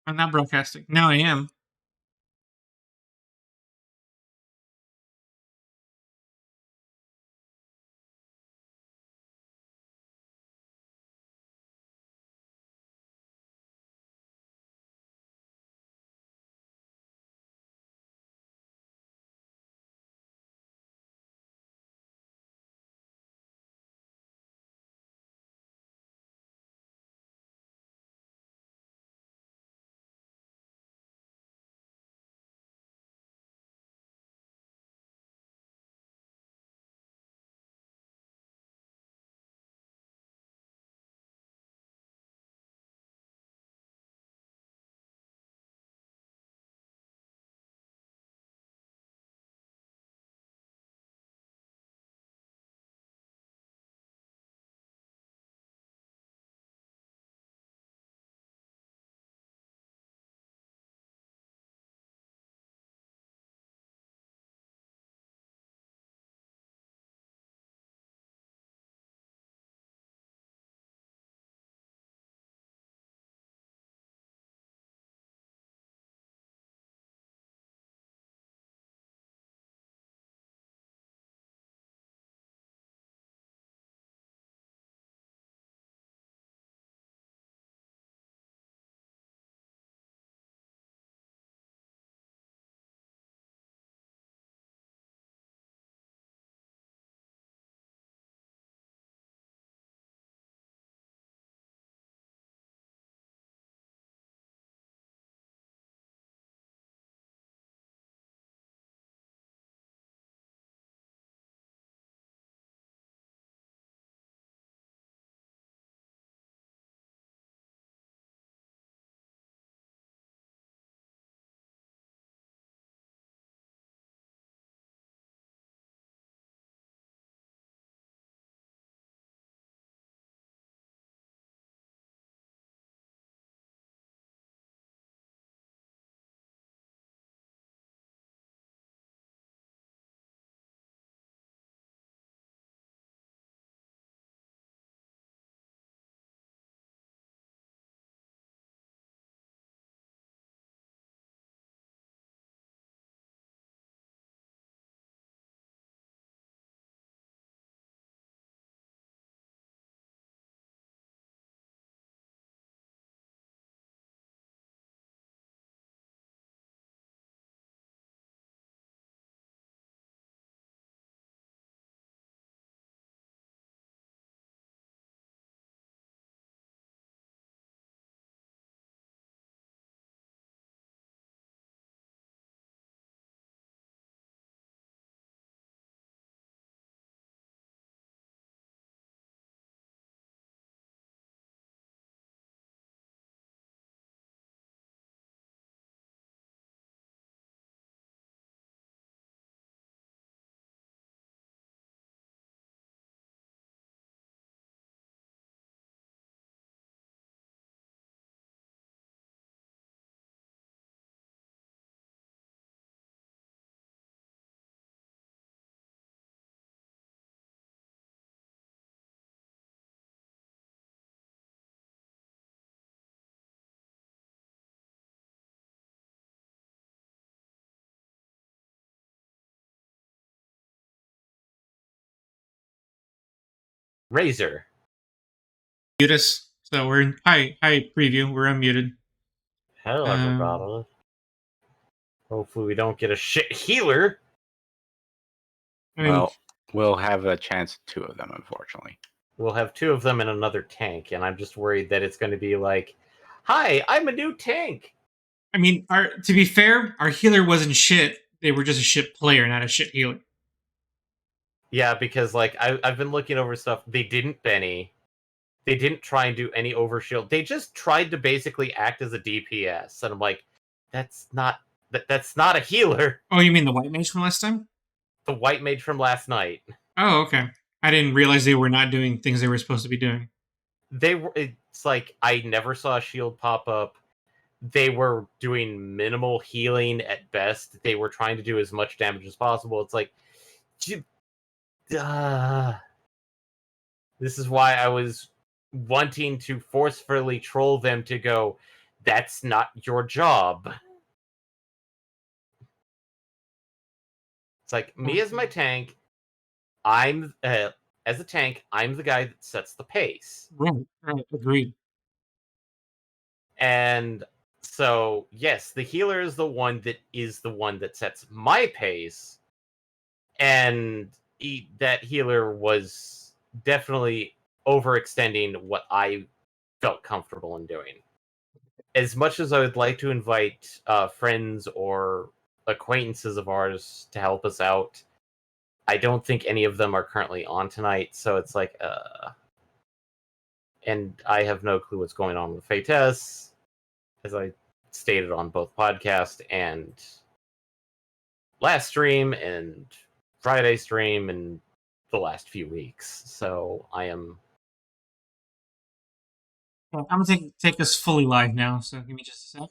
I'm not broadcasting. Now I am. Razor. Mute us. So we're in hi preview. We're unmuted. Hello, Um, everybody. Hopefully we don't get a shit healer. I mean, Well, we'll have a chance at two of them, unfortunately. We'll have two of them in another tank, and I'm just worried that it's going to be like, "Hi, I'm a new tank." to be fair, our healer wasn't shit. They were just a shit player, not a shit healer. Yeah, because like I've been looking over stuff. They didn't Benny. They didn't try and do any overshield. They just tried to basically act as a DPS, and I'm like, that's not that's not a healer. Oh, you mean the white mage from last time? The white mage from last night. Oh, okay. I didn't realize they were not doing things they were supposed to be doing. They were. It's like I never saw a shield pop up. They were doing minimal healing at best. They were trying to do as much damage as possible. It's like, this is why I was wanting to forcefully troll them to go, That's not your job. It's like, me as my tank, I'm as a tank, I'm the guy that sets the pace. Right, agreed. And so, yes, the healer is the one that sets my pace, and that healer was definitely overextending what I felt comfortable in doing. As much as I would like to invite friends or acquaintances of ours to help us out, I don't think any of them are currently on tonight, so it's like, and I have no clue what's going on with Fates, as I stated on both podcast and last stream and Friday stream and the last few weeks. So I am. Okay, I'm gonna take us fully live now, so give me just a sec.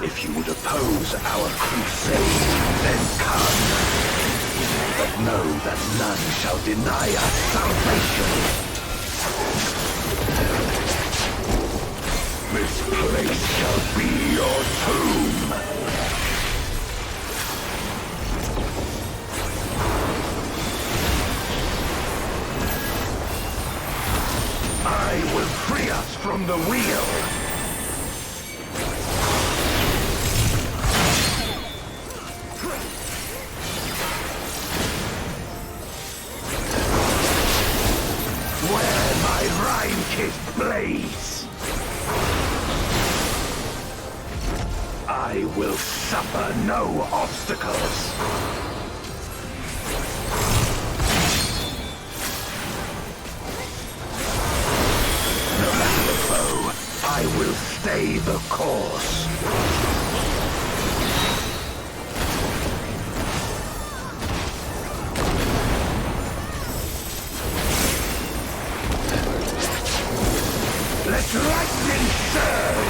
If you would oppose our crusade, then come. But know that none shall deny us salvation. This place shall be your tomb. I will free us from the wheel. Blaze. prosper no obstacles. No matter the foe, I will stay the course. Let lightning surge!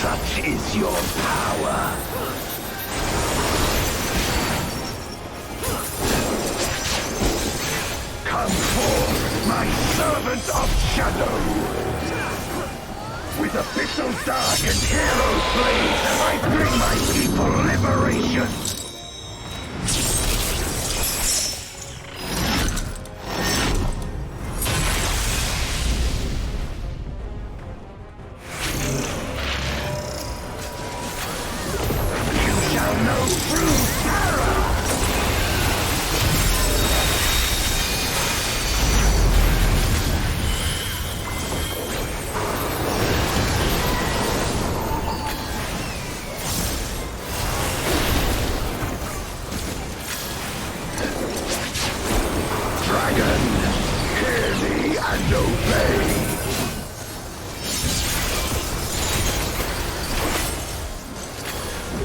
Such is your power. Come forth, my servant of shadow. With abyssal dark and hero blades, I bring my people liberation. Shall know true terror! Dragon, hear me and obey!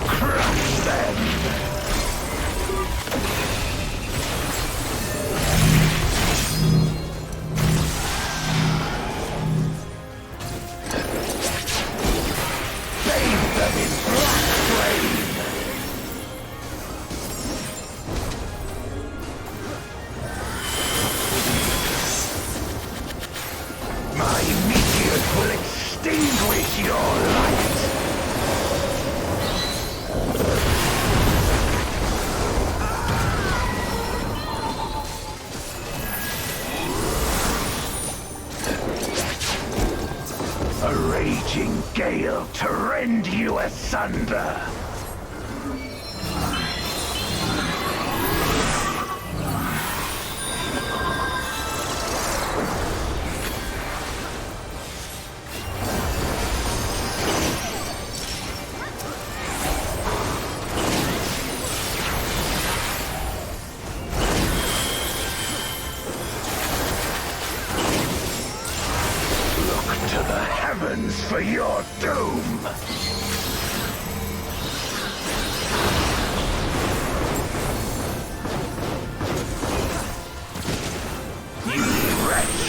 Crush them! Bathe them in black flame! My meteors will extinguish your light! A raging gale to rend you asunder! Look to the heavens for your doom! You wretch!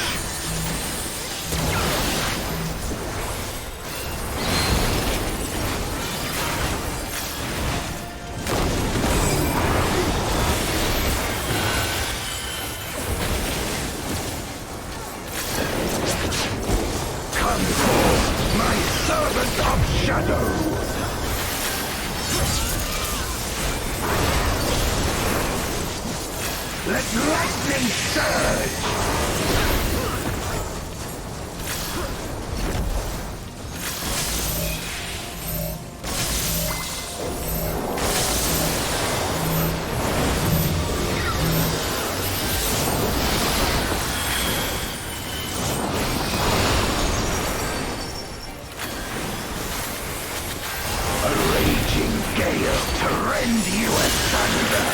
Come forth, my servant of shadow! Let lightning surge! A raging gale to rend you asunder!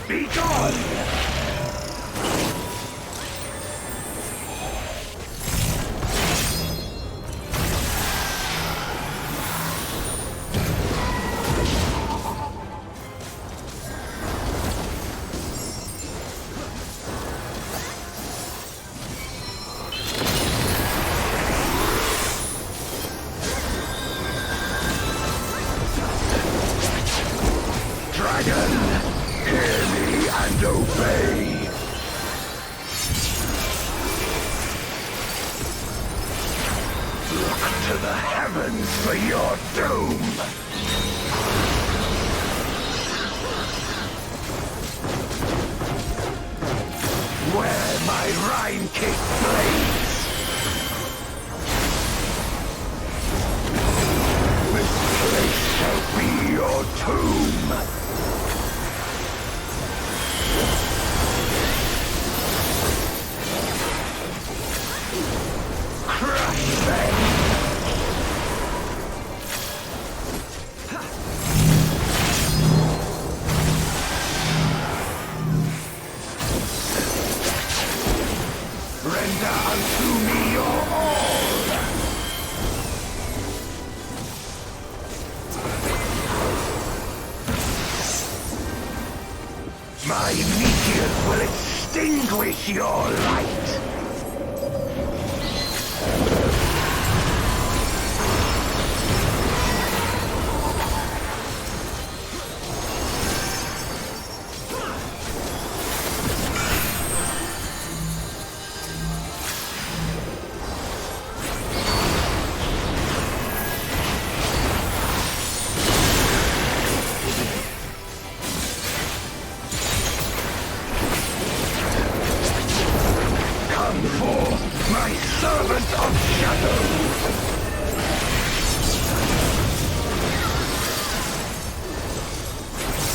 Be gone! Dragon, hear me and obey. Look to the heavens for your doom. Where my Rhine kick blades. This place shall be your tomb. Crush them. Render unto me your all. My meteors will extinguish your light. Come forth, my servant of shadow!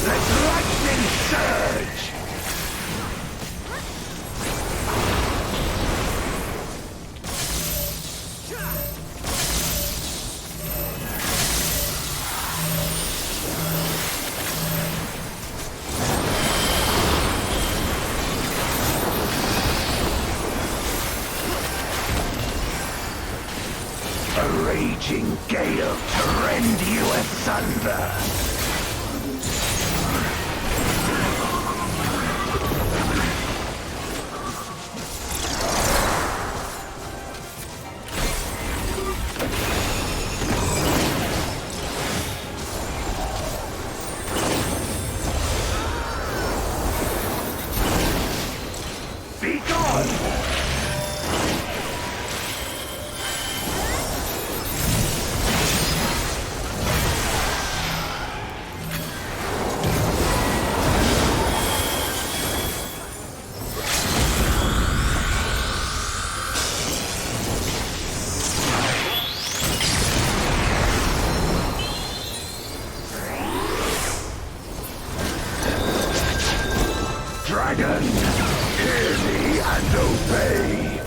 Let lightning surge! A raging gale to rend you asunder. Be gone! Dragon, hear me and obey.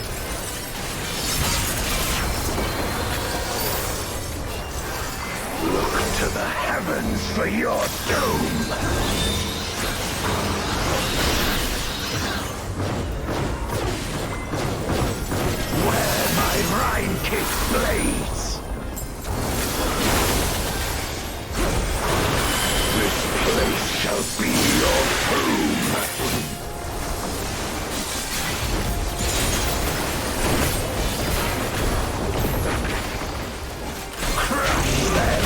Look to the heavens for your doom. Where my Rhine kick blades. This place shall be your tomb. Crush them!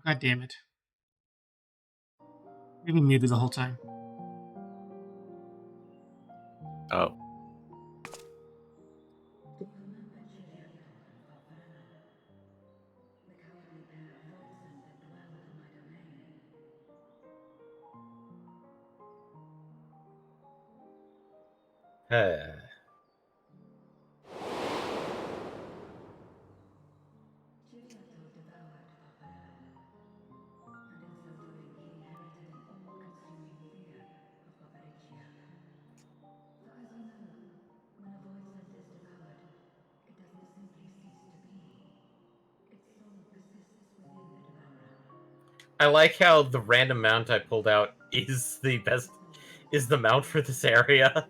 God damn it. We've been muted the whole time. Oh. I like how the random mount I pulled out is the mount for this area.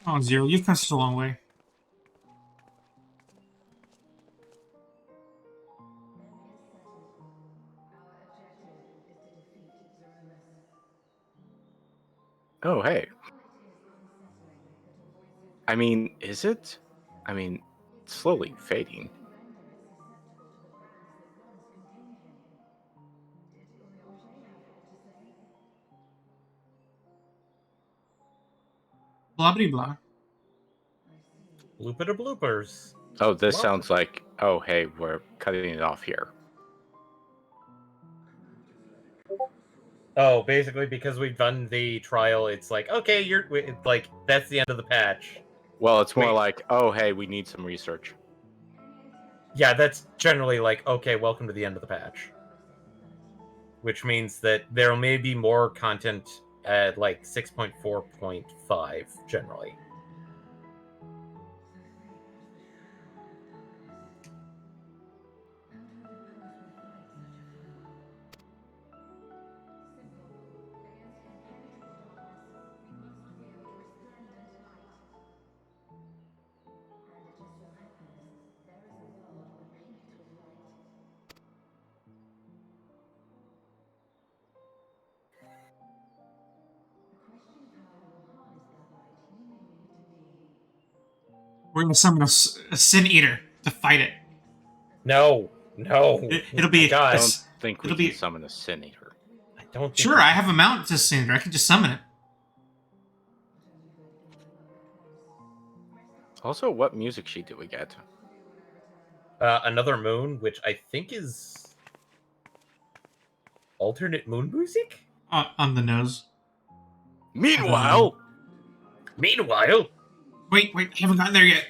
Oh, Zero, you've come such a long way. Oh, hey. I mean, is it? I mean, it's slowly fading. Blah blah blah. Bloopity bloopers. Oh, this Well- sounds like, oh, hey, we're cutting it off here. Oh, basically because we've done the trial, it's like, okay, it's like that's the end of the patch. Well, it's more Wait. like, oh, hey, we need some research. Yeah, that's generally like, okay, welcome to the end of the patch. Which means that there may be more content at like 6.4.5 generally. We're gonna summon a Sin Eater to fight it. No. It'll be. My God. I a don't s- think we it'll can be. summon a Sin Eater. I don't think Sure, I have a mount to Sin Eater. I can just summon it. Also, what music sheet did we get? Another moon, which I think is alternate moon music. On the nose. Meanwhile, Meanwhile, Wait, I haven't gotten there yet.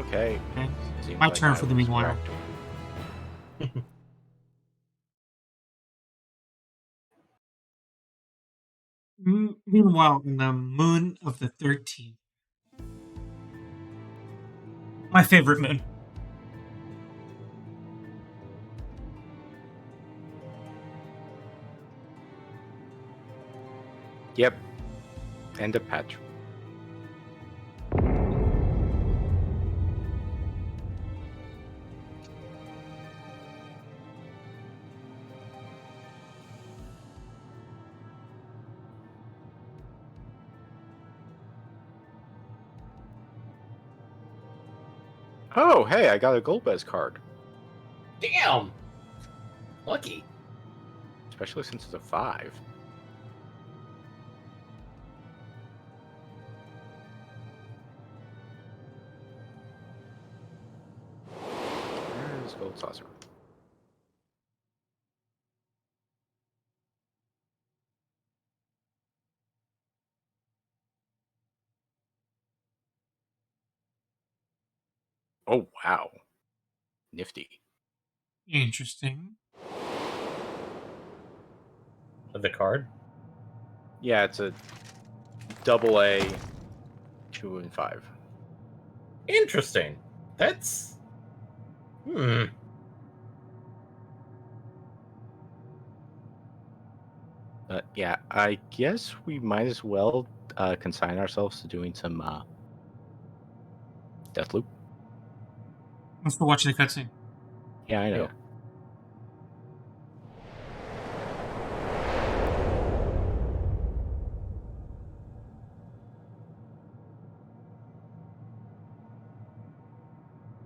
Okay. Okay. Seems My like turn I for the was meanwhile. correct. Meanwhile, in the moon of the 13th, my favorite moon. Yep. End of patch. Oh, hey, I got a Golbez card. Damn! Lucky. Especially since it's a 5. Where is Gold Saucer? Oh, wow. Nifty. Interesting. The card? Yeah, it's a double A, 2 and 5. Interesting. That's... But yeah, I guess we might as well consign ourselves to doing some Deathloop. I'm still watching the cutscene. Yeah, I know. Yeah.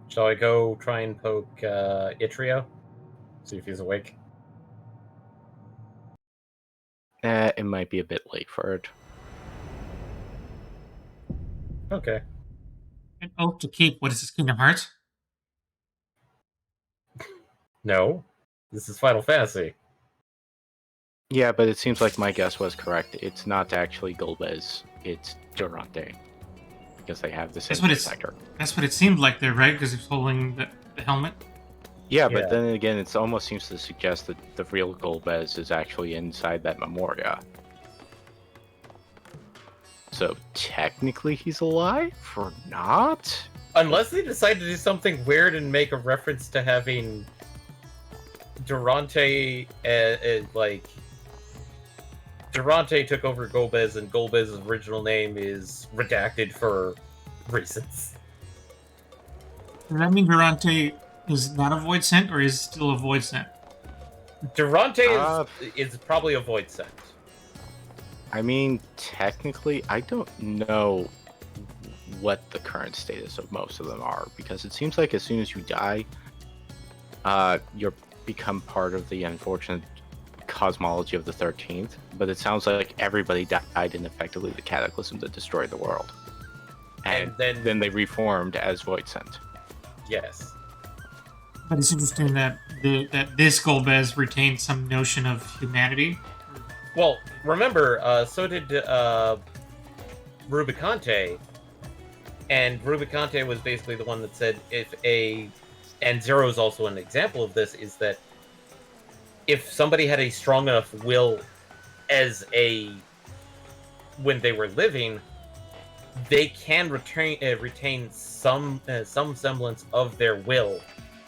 Shall I go try and poke Itrio? See if he's awake. It might be a bit late for it. Okay. An oath to keep. What is this, Kingdom Hearts? No. This is Final Fantasy. Yeah, but it seems like my guess was correct. It's not actually Golbez, it's Durante. Because they have the same sector. That's what it seemed like there, right? Because he's holding the helmet. Yeah, Yeah. but then again, it almost seems to suggest that the real Golbez is actually inside that Memoria. So technically he's alive, or not? Unless they decide to do something weird and make a reference to having Durante, Durante took over Golbez, and Golbez's original name is redacted for reasons. Does that mean Durante is not a void scent, or is still a void scent? Durante is probably a void scent. I mean, technically, I don't know what the current status of most of them are, because it seems like as soon as you die, you're become part of the unfortunate cosmology of the 13th, but it sounds like everybody died in effectively the cataclysm that destroyed the world. And then they reformed as Void Sent. Yes. But it's interesting that this Golbez retained some notion of humanity. Well, remember, so did Rubicante, and Rubicante was basically the one that said and Zero is also an example of this, is that if somebody had a strong enough will when they were living, they can retain some semblance of their will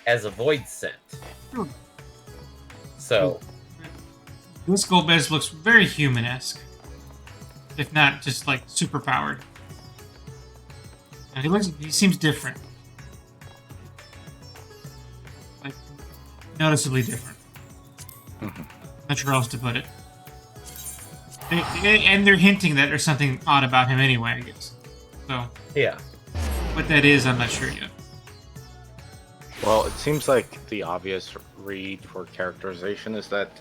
as a void scent. Hmm. So This Golbez looks very human-esque, if not just like super powered. And he seems different, like noticeably different. Not sure how else to put it. And they're hinting that there's something odd about him anyway, I guess. So yeah. what that is, I'm not sure yet. Well, it seems like the obvious read for characterization is that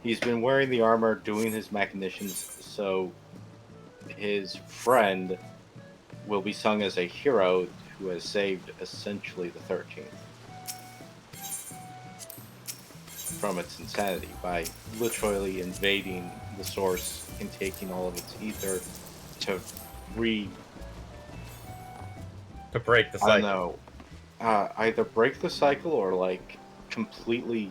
he's been wearing the armor, doing his machinations, so his friend will be sung as a hero who has saved essentially the 13th from its insanity by literally invading the source and taking all of its ether to To break the I don't cycle. know. Either break the cycle or like completely,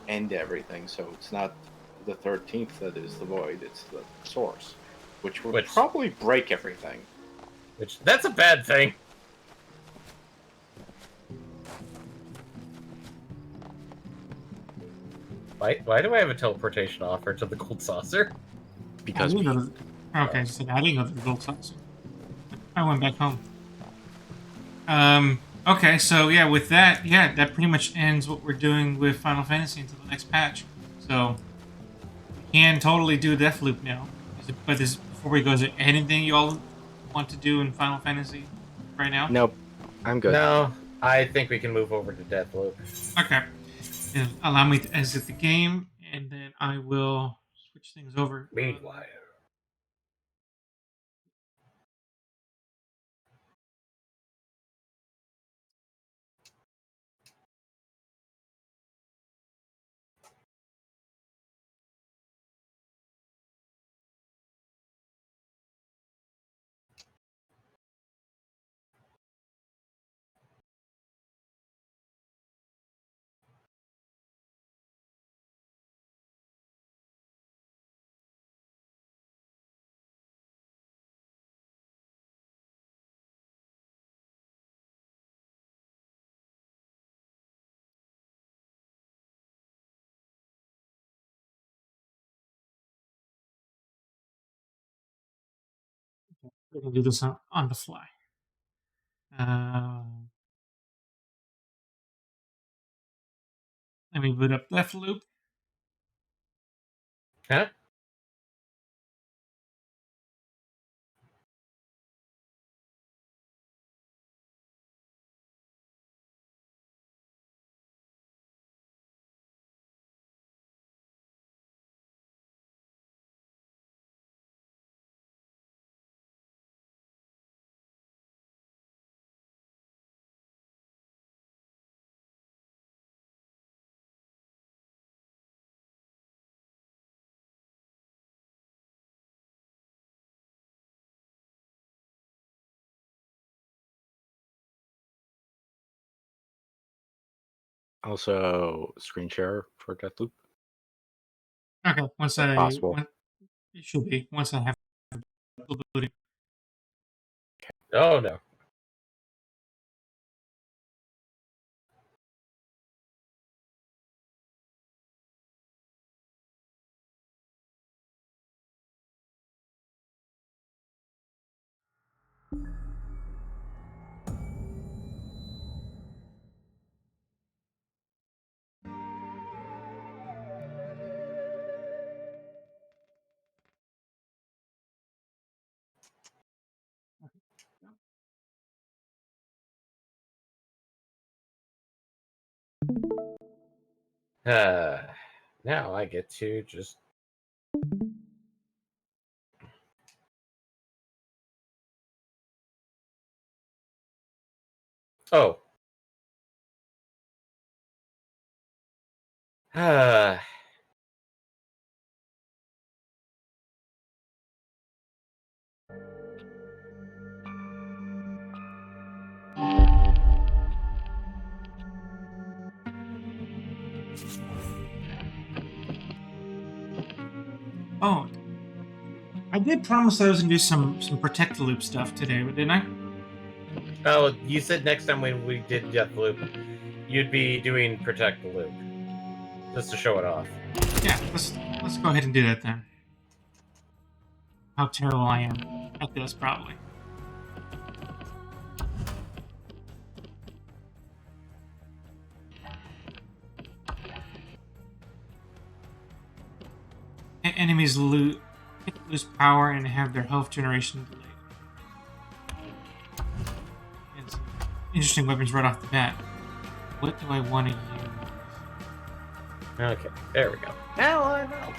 end everything. So it's not the 13th that is the void; it's the source, which would probably break everything. Which that's a bad thing. Why do I have a teleportation offer to the gold saucer? Because Okay, so I didn't go to the gold saucer. I went back home. Okay, so yeah, with that, yeah, that pretty much ends what we're doing with Final Fantasy until the next patch. So we can totally do Deathloop now. But before we go, is there anything you all want to do in Final Fantasy right now? nope, I'm good. No, I think we can move over to Deathloop. Okay. Then allow me to exit the game, and then I will switch things over. Meanwhile. We can do this on the fly. Let me boot up Deathloop. Huh? Also, screen share for Deathloop. Okay, once If possible. It should be once I have booting. Oh no. Now I get to just. Oh. Oh, I did promise I was gonna do some protect the loop stuff today, but didn't I? Oh, you said next time when we did Deathloop, you'd be doing Protect the Loop. Just to show it off. Yeah, let's go ahead and do that then. How terrible I am at this, probably. Enemies lose power and have their health generation delayed. And some interesting weapons right off the bat. What do I want to use? Okay, there we go. Now I know.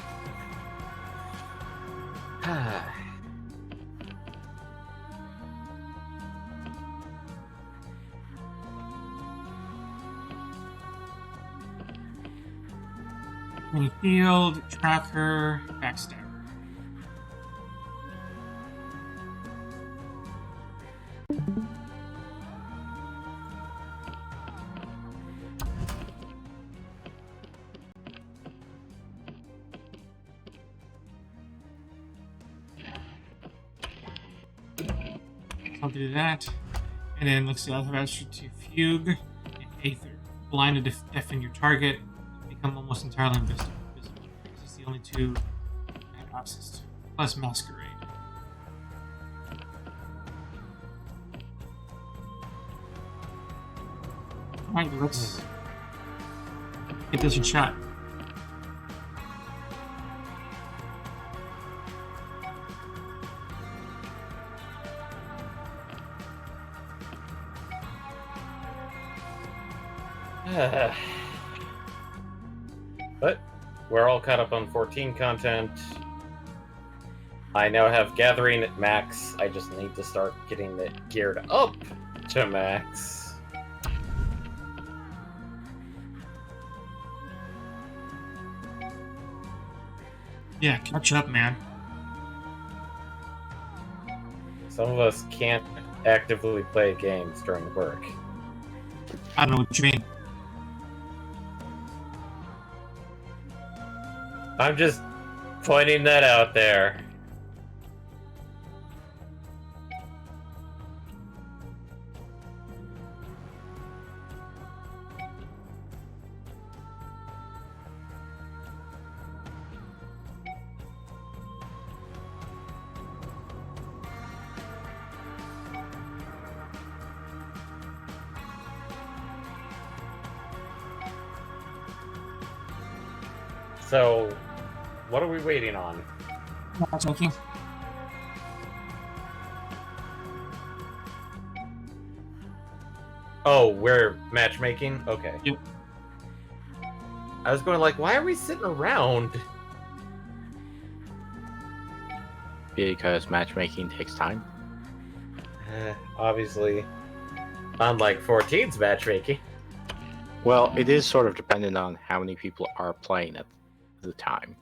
Mini field, tracker, backstabber. I'll do that. And then let's see, I'll have Astro to Fugue and Aether. Blind to deafen your target, become almost entirely invisible. This is the only two I have access to. Plus Masquerade. Alright, let's get this a shot. But we're all caught up on 14 content. I now have Gathering at max. I just need to start getting it geared up to max. Yeah, catch up, man. Some of us can't actively play games during work. I don't know what you mean. I'm just pointing that out there. So, what are we waiting on? Matchmaking. Oh, we're matchmaking? Okay. Yep. I was going like, why are we sitting around? Because matchmaking takes time. Obviously. Unlike 14's matchmaking. Well, it is sort of dependent on how many people are playing at the time.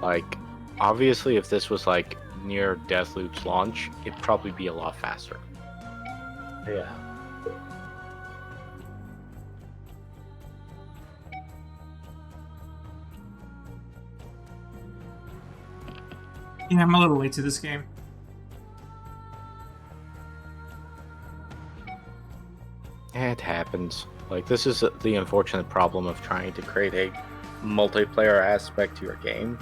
Like, obviously, if this was like near Deathloop's launch, it'd probably be a lot faster. Yeah. Yeah, I'm a little late to this game. It happens. Like, this is the unfortunate problem of trying to create a multiplayer aspect to your game.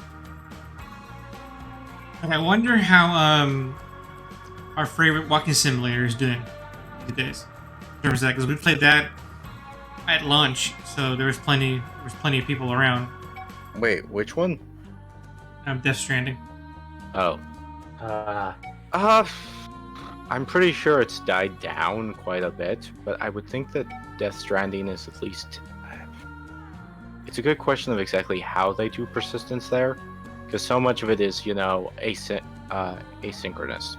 And I wonder how our favorite walking simulator is doing these days. In terms of that, because we played that at launch, so there was plenty of people around. Wait, which one? Death Stranding. Oh. I'm pretty sure it's died down quite a bit, but I would think that Death Stranding is at least... It's a good question of exactly how they do persistence there, because so much of it is, you know, asynchronous.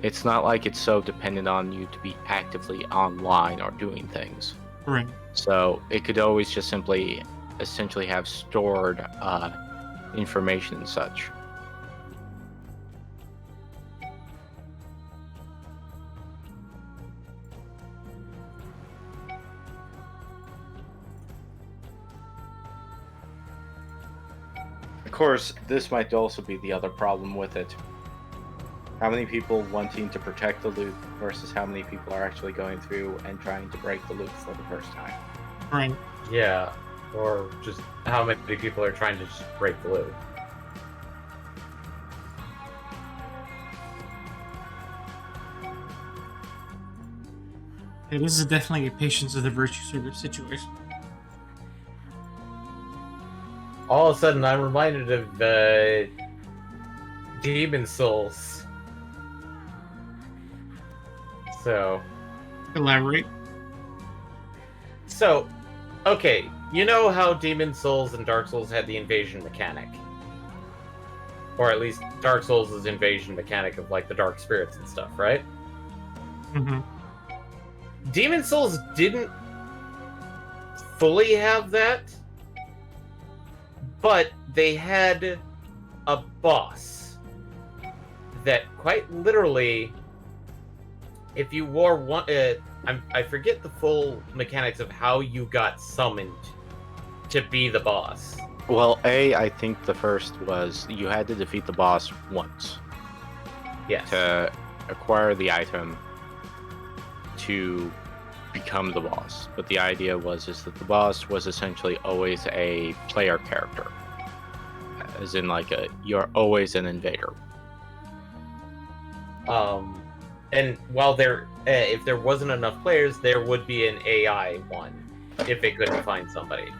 It's not like it's so dependent on you to be actively online or doing things. Right. So it could always just simply essentially have stored information and such. Of course, this might also be the other problem with it. How many people wanting to protect the loop versus how many people are actually going through and trying to break the loop for the first time. Right. Yeah. Or just how many people are trying to just break the loop. Yeah, this is definitely a patience of the virtue sort of situation. All of a sudden, I'm reminded of Demon Souls. So, Elaborate. So, okay, you know how Demon Souls and Dark Souls had the invasion mechanic? Or at least Dark Souls' invasion mechanic of like the dark spirits and stuff, right? Mm-hmm. Demon Souls didn't fully have that, but they had a boss that quite literally, if you wore one, I forget the full mechanics of how you got summoned to be the boss. Well, I think the first was you had to defeat the boss once Yes. to acquire the item to become the boss. But the idea was is that the boss was essentially always a player character, as in like you're always an invader. And while if there wasn't enough players, there would be an AI one if it couldn't find somebody.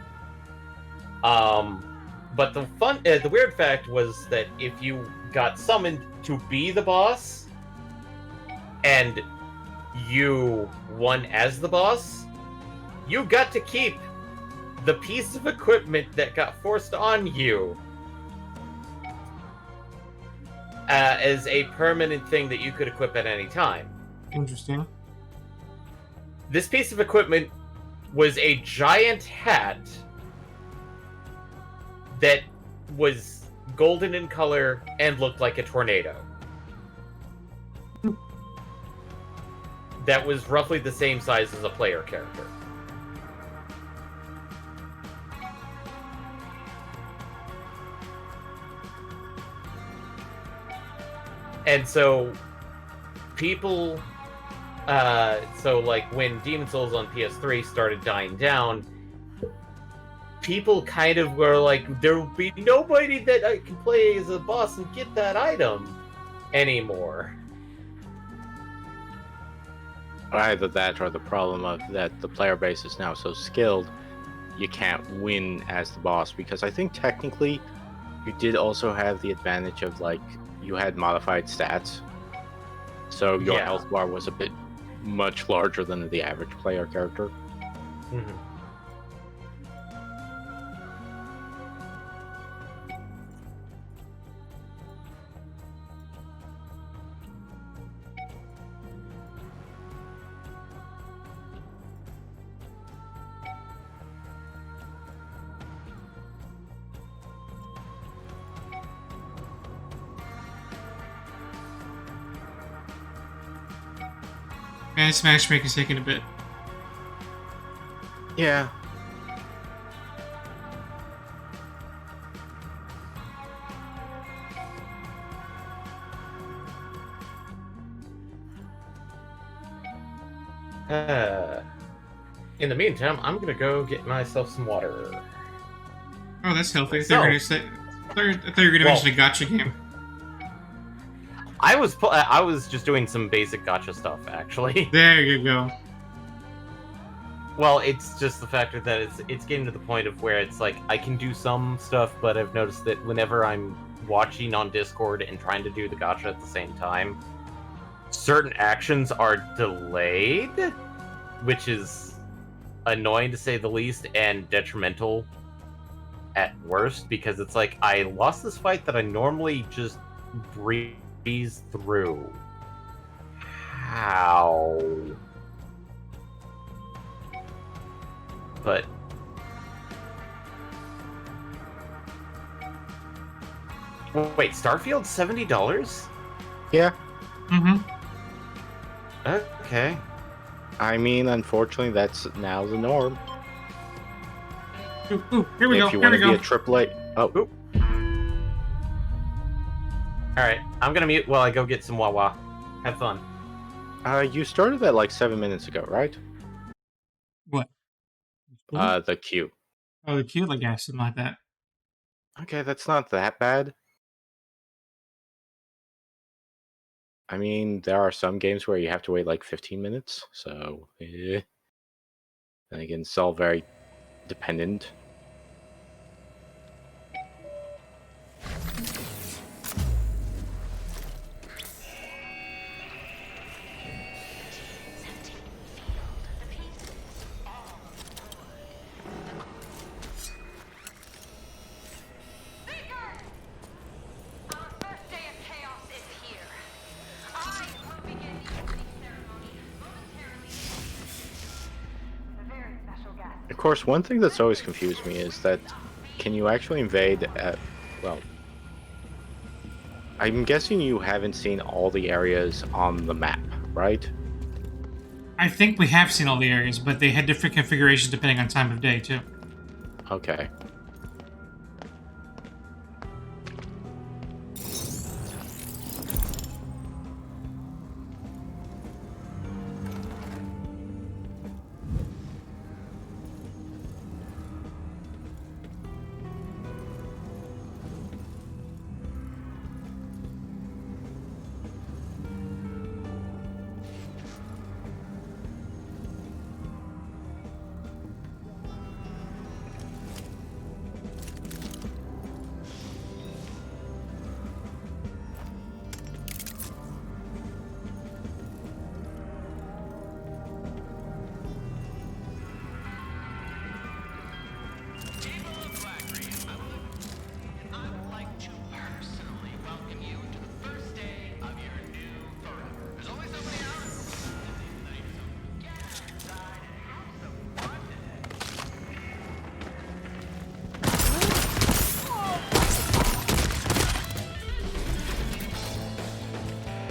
But the weird fact was that if you got summoned to be the boss, and you won as the boss, you got to keep the piece of equipment that got forced on you as a permanent thing that you could equip at any time. Interesting. This piece of equipment was a giant hat that was golden in color and looked like a tornado. That was roughly the same size as a player character. And so people like when Demon Souls on PS3 started dying down, people kind of were like, there will be nobody that I can play as a boss and get that item anymore. Either that or the problem of that the player base is now so skilled, you can't win as the boss. Because I think technically you did also have the advantage of like you had modified stats, so your Yeah. health bar was a bit much larger than the average player character. Mm-hmm. Man, this matchmaking's taking a bit. Yeah. In the meantime, I'm gonna go get myself some water. Oh, that's healthy. I So- thought you were gonna mention a gotcha game. I was just doing some basic gacha stuff, actually. There you go. Well, it's just the factor that it's getting to the point of where it's like I can do some stuff, but I've noticed that whenever I'm watching on Discord and trying to do the gacha at the same time, certain actions are delayed, which is annoying to say the least and detrimental at worst, because it's like I lost this fight that I normally just breeze through. How? But wait, Starfield's $70? Yeah. Mm-hmm. Okay. I mean, unfortunately, that's now the norm. Ooh, here we go. If you Here want we to be go. a AAA, oh, All right, I'm gonna mute while I go get some Wawa. Have fun. you started that like 7 minutes ago, right? What? The queue. Oh, the cute, like yeah, something like that. Okay, that's not that bad. I mean, there are some games where you have to wait like 15 minutes, so then again, it's all very dependent. Our first day of chaos is here. I will begin the opening ceremony momentarily. A very special guest. Of course, one thing that's always confused me is that can you actually invade at, well, I'm guessing you haven't seen all the areas on the map, right? I think we have seen all the areas, but they had different configurations depending on time of day too. Okay.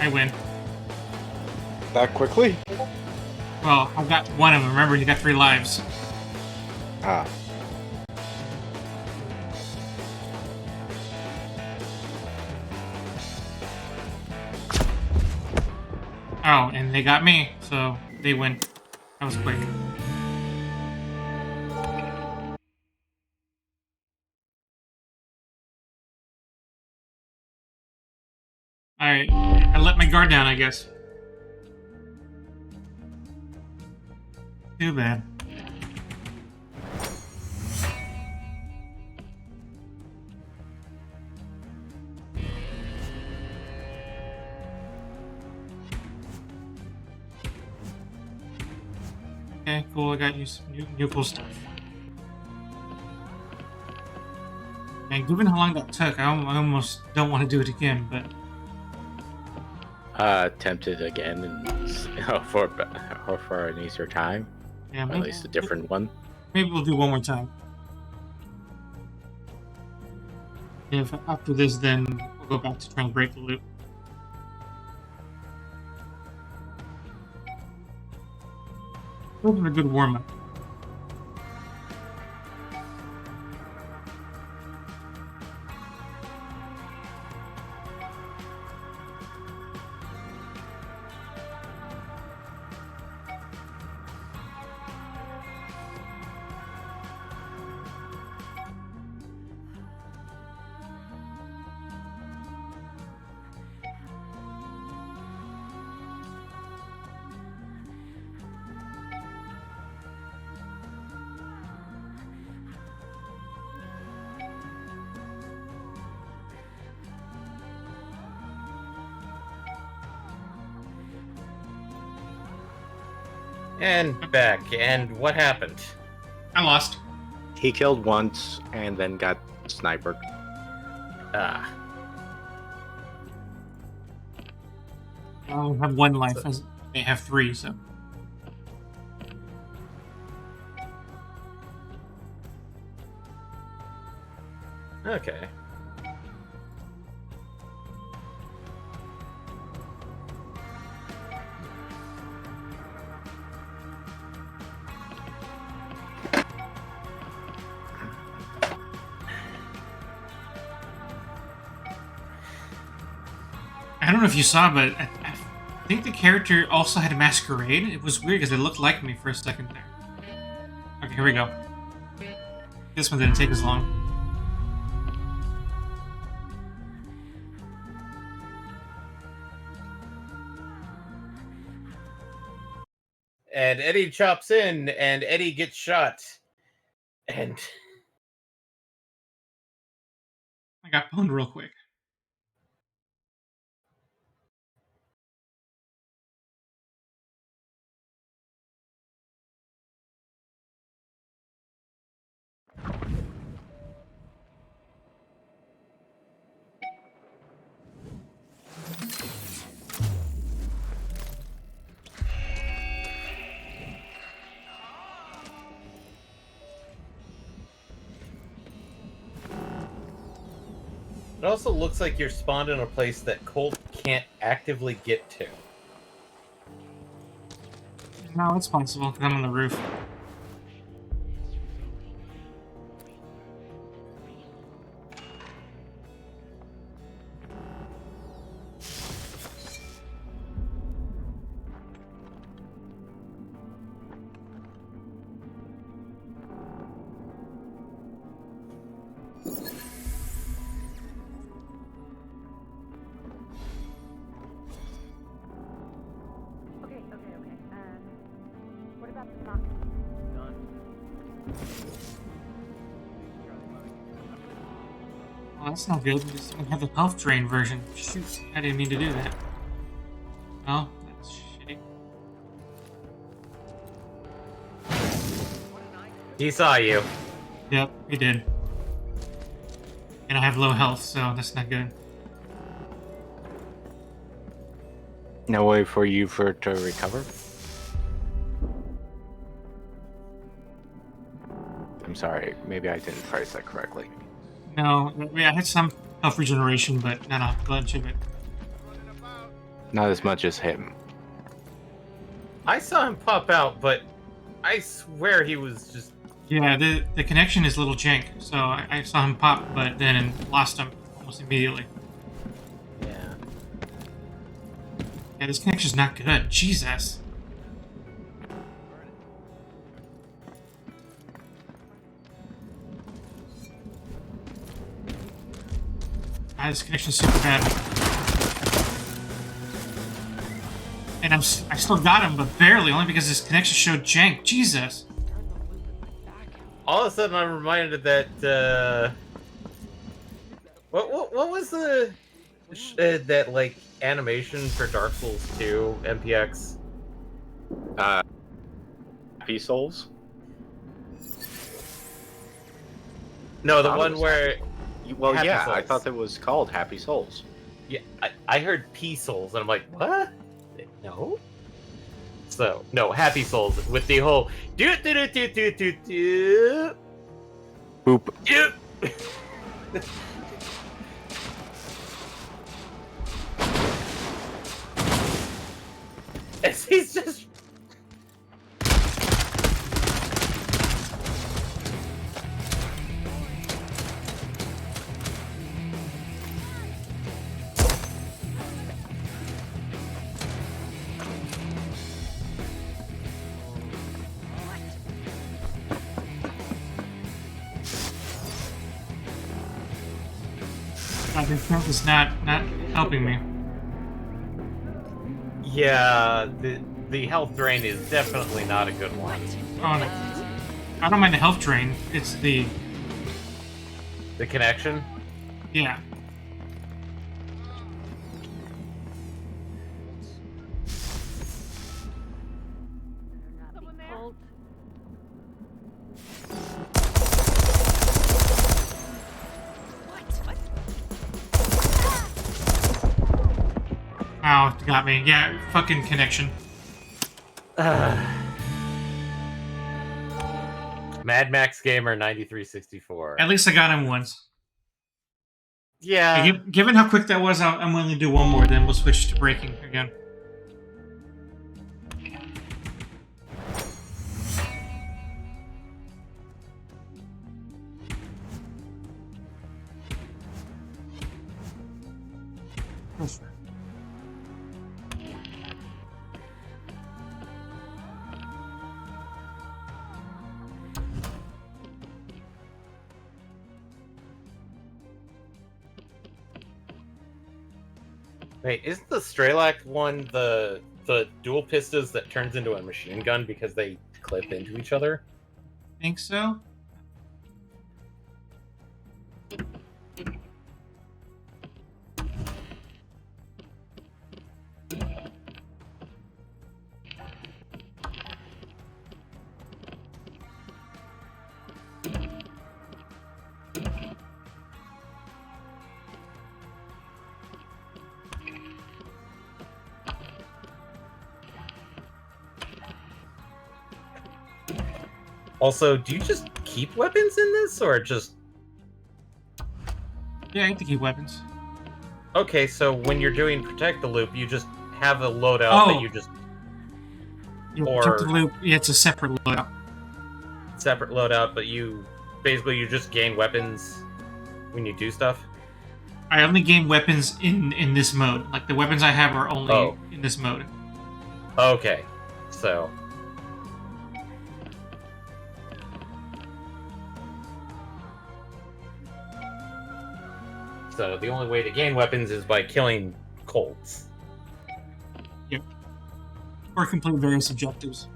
I win. That quickly? Well, I got one of them. Remember, you got 3 lives. Ah. Oh, and they got me, so they win. That was quick. I let my guard down, I guess. Too bad. Okay, cool. I got you some new cool stuff. And given how long that took, I almost don't want to do it again, but Tempted again and for an easier time. yeah, Or at least a different one. maybe we'll do one more time. If after this, then we'll go back to trying to break the loop. Those are a good warm-up. And back. And what happened? I lost. He killed once and then got snipered. Ah. I only have 1 life, as they have 3, so. Okay. I don't know if you saw, but I think the character also had a masquerade. It was weird because it looked like me for a second there. Okay, here we go. This one didn't take as long. And Eddie chops in, and Eddie gets shot. And I got pwned real quick. it also looks like you're spawned in a place that Colt can't actively get to. No, it's possible, because I'm on the roof. Okay. What about the box? Well, that's not good. We have the health drain version. Shoot, I didn't mean to do that. Well, that's shitty. He saw you. Yep, he did. And I have low health, so that's not good. No way for you to recover? I'm sorry, maybe I didn't phrase that correctly. No, yeah, I had some health regeneration, but not a bunch of it. Not as much as him. I saw him pop out, but I swear he was just... Yeah, the connection is a little jank, so I saw him pop, but then lost him almost immediately. Yeah. Yeah, this connection's not good. Jesus. Ah, this connection's super bad. And I still got him, but barely, only because this connection showed jank. Jesus. All of a sudden, I'm reminded that, what was the... that, like, animation for Dark Souls 2, MPX? Happy Souls? No, the thought it one was where... Well, Happy yeah, I Souls. thought it was called Happy Souls. Yeah, I heard P-Souls, and I'm like, what? No? So, no, Happy Souls, with the whole... Do-do-do-do-do-do-do... Boop. Do... As he's just... God, this jump is not helping me. Yeah, the health drain is definitely not a good one. Oh, no. I don't mind the health drain. It's the... The connection? Yeah. Ow, it got me. Yeah, fucking connection. Mad Max Gamer 9364. At least I got him once. Yeah. Given how quick that was, I'm willing to do one more, then we'll switch to breaking again. Wait, isn't the Strelak one the dual pistols that turns into a machine gun because they clip into each other? Think so? Also, do you just keep weapons in this, or just... Yeah, I get to keep weapons. Okay, so when you're doing Protect the Loop, you just have a loadout Oh. that you just... You Or- protect the loop. Yeah, it's a separate loadout. Separate loadout, but you... Basically, you just gain weapons when you do stuff? I only gain weapons in this mode. Like, the weapons I have are only Oh. in this mode. Okay, so... So the only way to gain weapons is by killing Colts. Or complete various objectives.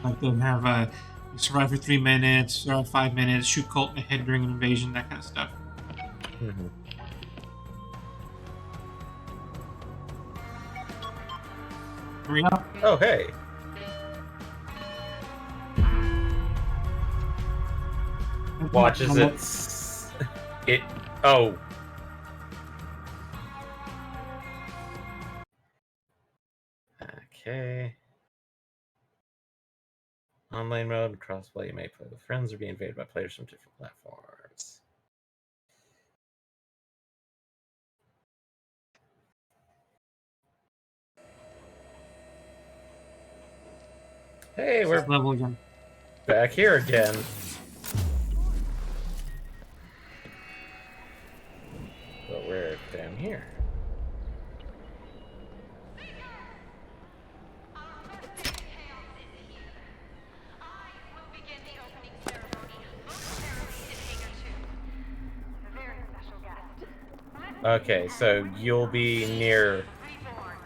Like, they'll have survive for 3 minutes, survive 5 minutes, shoot Colt in the head during an invasion, that kind of stuff. Mm-hmm. Hurry up. Oh, hey. Watches it. Oh. Okay. Online mode, crossplay. You may play with friends or be invaded by players from different platforms. Hey, we're level again. back here again. But we're down here. Our first day of chaos is here. I will begin the opening ceremony momentarily in Hangar 2. A very special guest. Okay, so you'll be near... Reborn.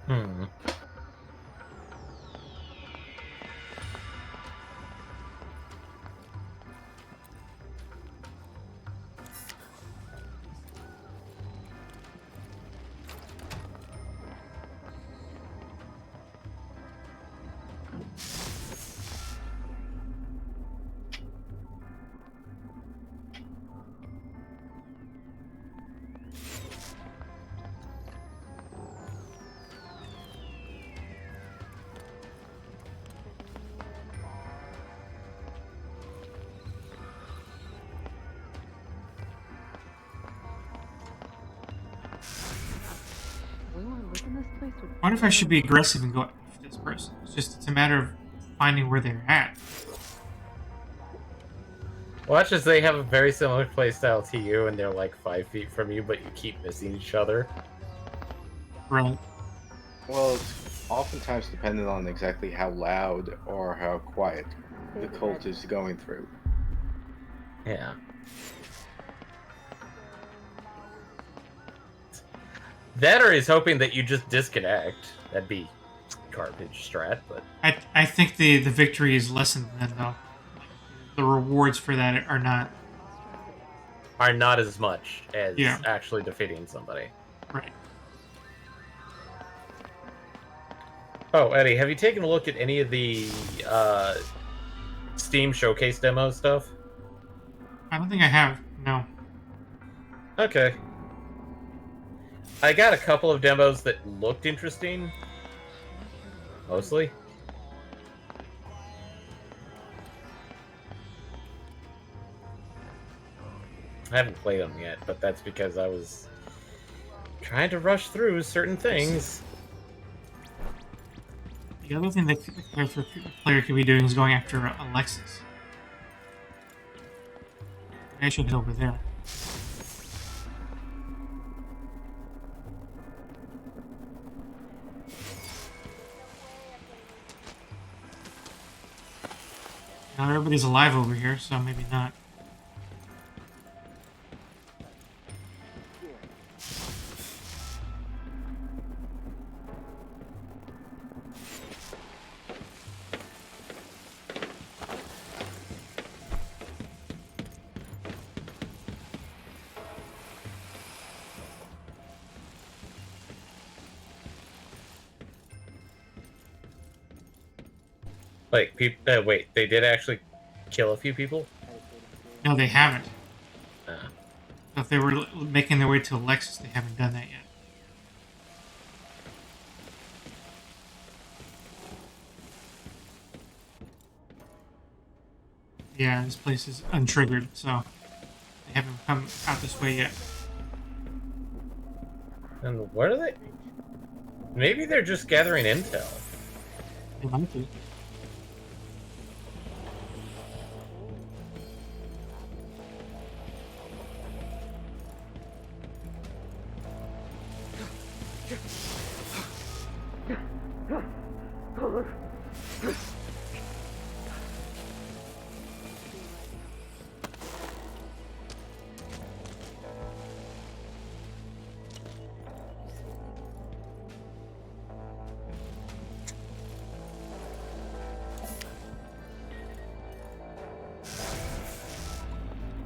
Hmm. I wonder if I should be aggressive and go after this person. It's a matter of finding where they're at. Watch as they have a very similar playstyle to you, and they're like 5 feet from you, but you keep missing each other. Right. Well, it's oftentimes dependent on exactly how loud or how quiet the cult is going through. Yeah. That or he's hoping that you just disconnect. That'd be garbage strat, but... I think the victory is lessened then, though. The rewards for that are not. Are not as much as Yeah. actually defeating somebody. Right. Oh, Eddie, have you taken a look at any of the Steam Showcase demo stuff? I don't think I have. No. Okay. I got a couple of demos that looked interesting. Mostly. I haven't played them yet, but that's because I was trying to rush through certain things. The other thing that the player could be doing is going after Alexis. I should head over there. Now everybody's alive over here, so maybe not. Like, wait, they did actually kill a few people? No, they haven't. Uh, So if they were making their way to Alexis, they haven't done that yet. Yeah, this place is untriggered, so they haven't come out this way yet. and what are they? Maybe they're just gathering intel. They might be.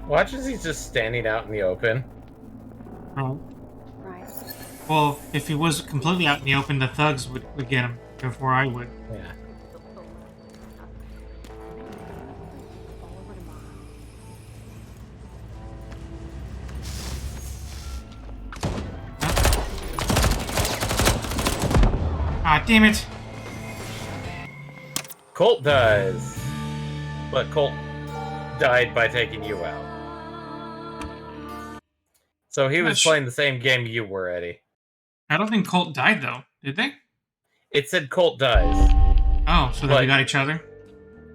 Watch as he's just standing out in the open. Oh. Right. Well, if he was completely out in the open, the thugs would get him before I would. Yeah. Ah, damn it! Colt does. But Colt died by taking you out. So he was playing the same game you were, Eddie. I don't think Colt died, though. Did they? It said Colt does. Oh, so then we But- got each other?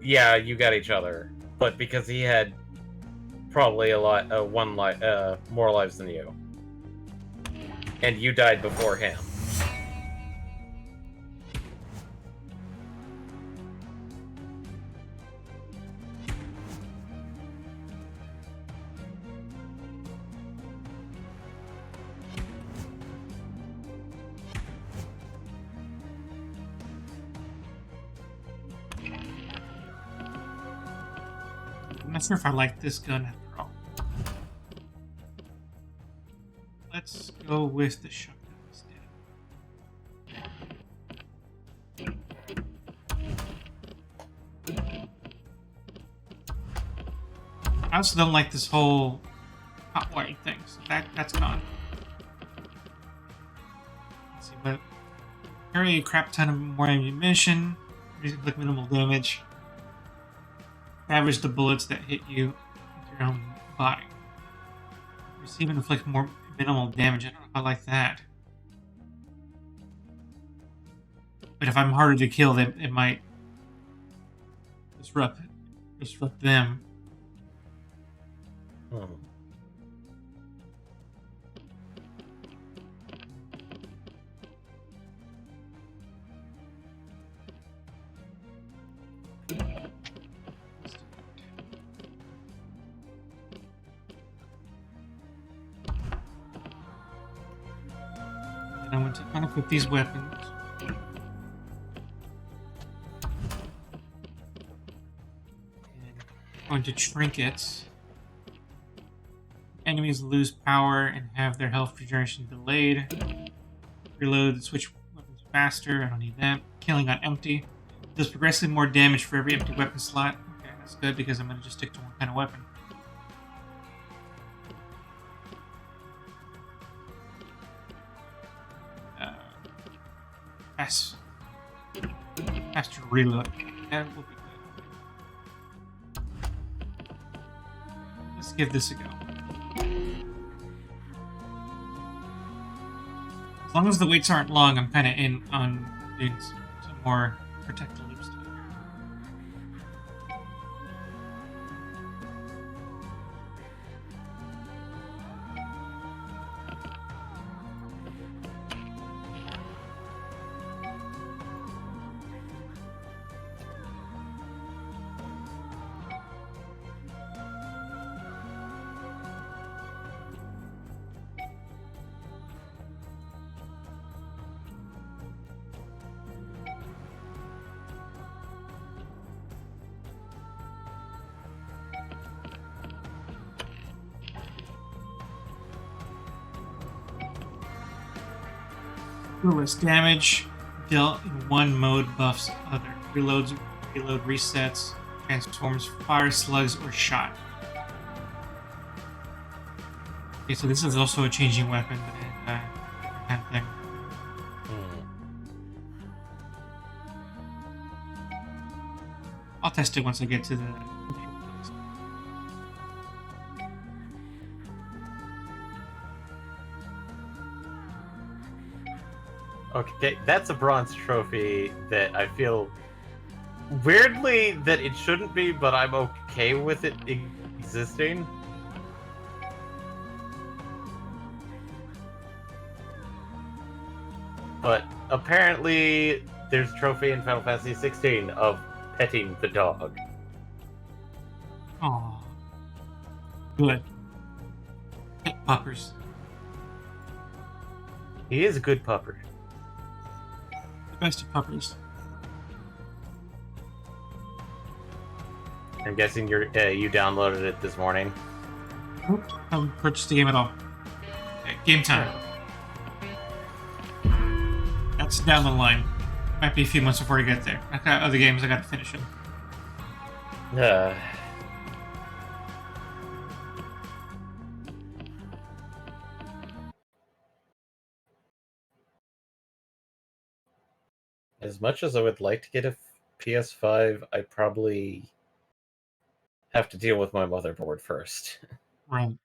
Yeah, you got each other. But because he had probably a lot, more lives than you. And you died before him. I'm not sure if I like this gun after all. Let's go with the shotgun instead. I also don't like this whole hot white thing, so that's gone. Let's see, but carry a crap ton of more ammunition, inflict minimal damage. Average the bullets that hit you with your own body. Receive and inflict more minimal damage. I don't know if I like that. But if I'm harder to kill, then it might disrupt them. Hmm. And I want to unequip these weapons. And going to trinkets. Enemies lose power and have their health regeneration delayed. Reload, switch weapons faster. I don't need that. Killing on empty. Does progressively more damage for every empty weapon slot. Okay, that's good because I'm going to just stick to one kind of weapon. Faster reload. That will be good. Let's give this a go. As long as the waits aren't long, I'm kind of in on doing some more protect the loop stuff. Less damage dealt in one mode buffs other. Reload resets, transforms fire slugs or shot. Okay, so this is also a changing weapon, but different kind of thing. Hmm. I'll test it once I get to the. Okay, that's a bronze trophy that I feel weirdly that it shouldn't be, but I'm okay with it existing. But apparently, there's a trophy in Final Fantasy 16 of petting the dog. Oh, good. Pet puppers. He is a good pupper. The best of puppers. I'm guessing you downloaded it this morning. Nope, haven't purchased the game at all. Okay, game time. That's down the line. Might be a few months before I get there. I got other games I got to finish them. As much as I would like to get a PS5, I probably have to deal with my motherboard first. Right.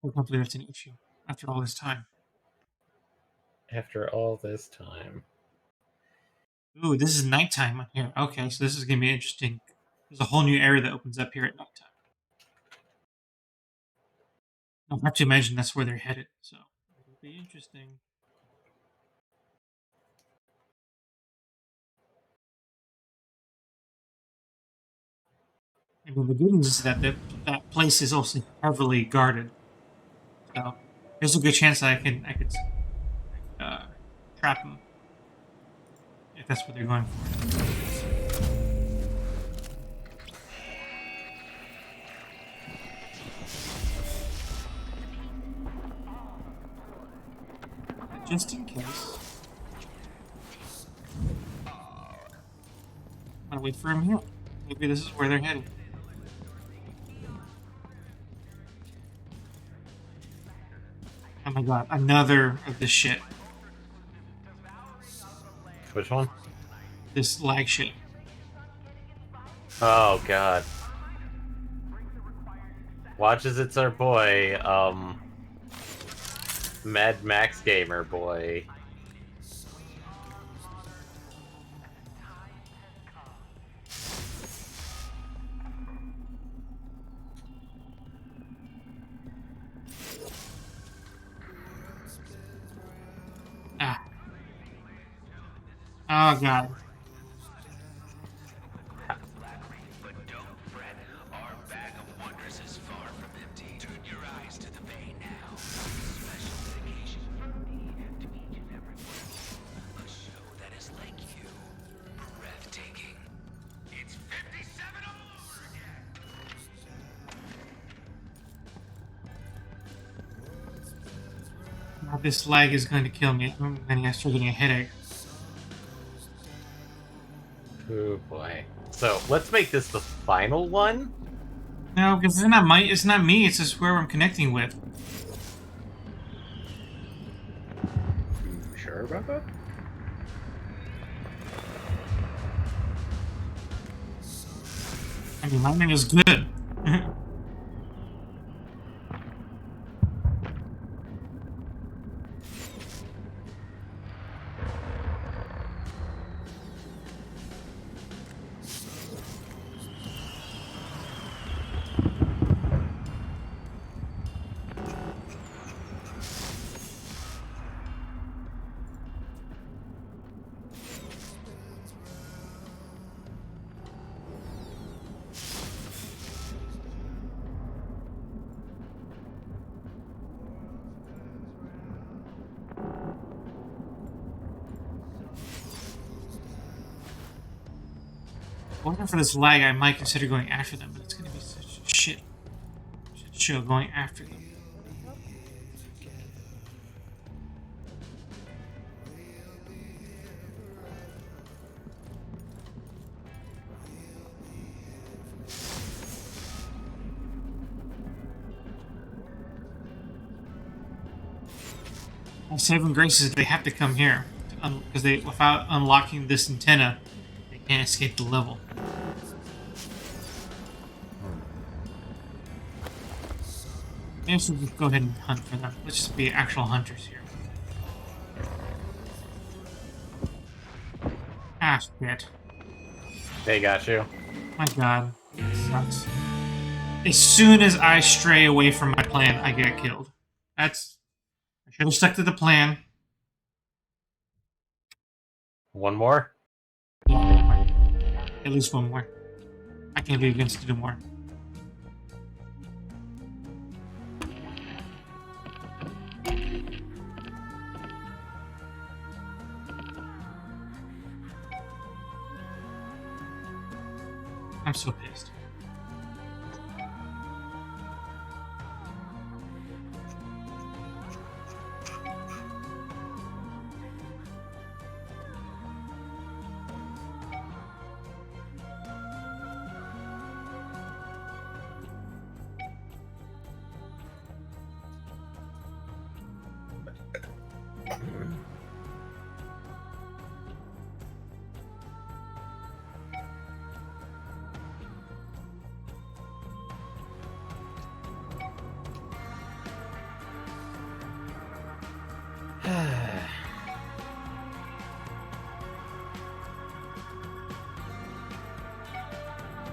I can't believe that's an issue after all this time. After all this time. Ooh, this is nighttime on here. Okay, so this is gonna be interesting. There's a whole new area that opens up here at nighttime. I have to imagine that's where they're headed, so it'll be interesting. And the good news is that that place is also heavily guarded, so there's a good chance that I could trap them if that's what they're going for. Just in case. I'll wait for him here. Maybe this is where they're headed. Oh my god, another of this shit. Which one? This lag shit. Oh god. Watch as it's our boy, Mad Max Gamer boy. Ah. Oh god. But don't fret, our bag of wonders is far from empty. Turn your eyes to the vein now. Special dedication from me to each and every one. A show that is like you. Breathtaking. It's 57 aboard! Now this lag is going to kill me. I'm going to start getting a headache. Oh boy. So let's make this the final one. No, because it's not me, it's just whoever I'm connecting with. You sure about that? I mean, my name is good. Wonder for this lag, I might consider going after them, but it's going to be such a shit show going after them. My saving grace is they have to come here because they without unlocking this antenna, they can't escape the level. Maybe we should just go ahead and hunt for them. Let's just be actual hunters here. Ah, shit. They got you. My god. That sucks. As soon as I stray away from my plan, I get killed. I should have stuck to the plan. One more? Yeah, one more. At least one more. I can't be against to do more. I'm so pissed.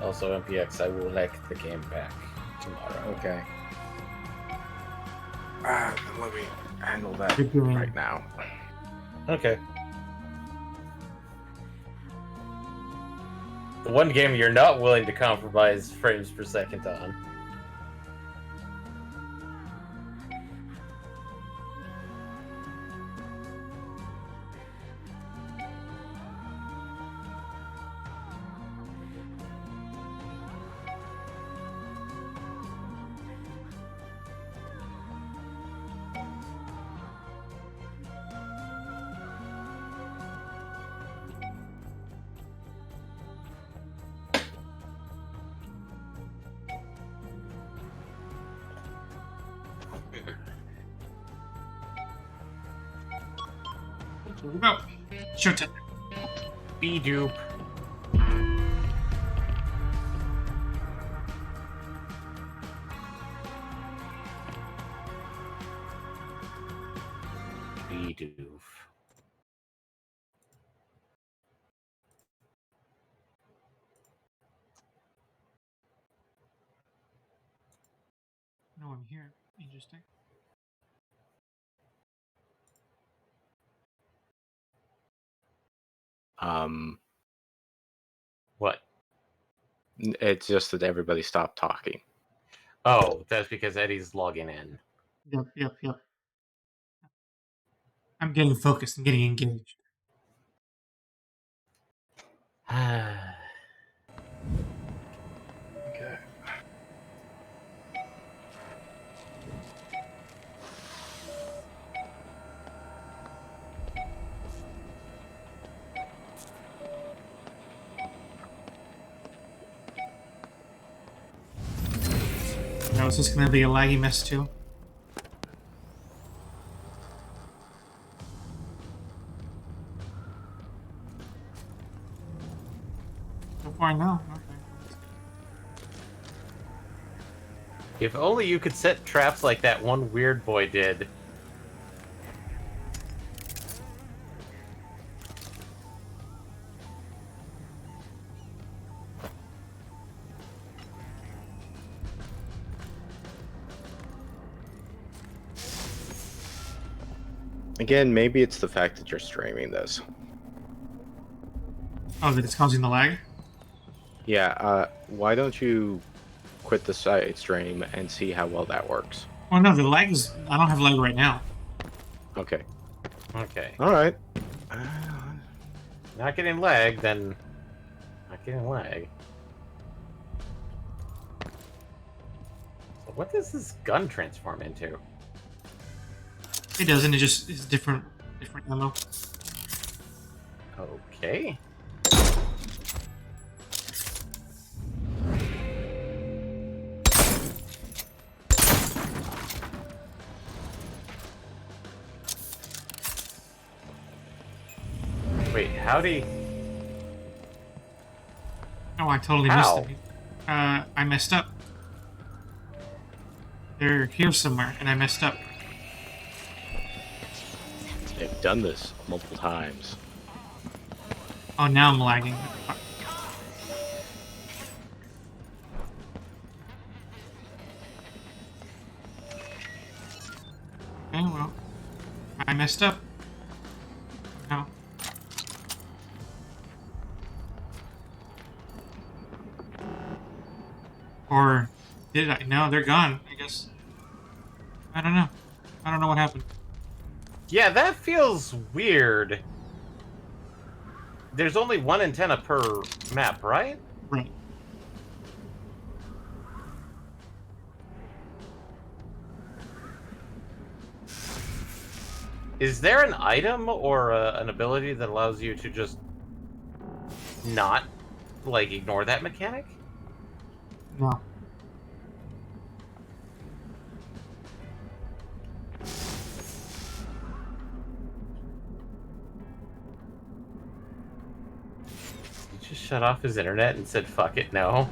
Also, MPX, I will like the game back tomorrow. Okay. Let me handle that You're doing- right now. Okay. The one game you're not willing to compromise frames per second on. Here we go. Showtime. Be dupe. Be doof. No one here. Interesting. What? It's just that everybody stopped talking. Oh, that's because Eddie's logging in. Yep. I'm getting focused and getting engaged. Okay. Now, is this going to be a laggy mess too? So far, no. Okay. If only you could set traps like that one weird boy did. Again, maybe it's the fact that you're streaming this. Oh, that it's causing the lag? Yeah, why don't you quit the site stream and see how well that works? Oh no, the lag is... I don't have lag right now. Okay. Okay. Alright. Not getting lag, then... Not getting lag. So what does this gun transform into? It doesn't, it just is different ammo. Okay. howdy. Oh, I totally How? missed it. I messed up. They're here somewhere, and I messed up. They've done this multiple times. Oh, now I'm lagging. Okay, well, I messed up. No. Or did I? No, they're gone, I guess. I don't know. I don't know what happened. Yeah, that feels weird. There's only one antenna per map, right? Right. Is there an item or an ability that allows you to just not, like, ignore that mechanic? No. He just shut off his internet and said, fuck it, no.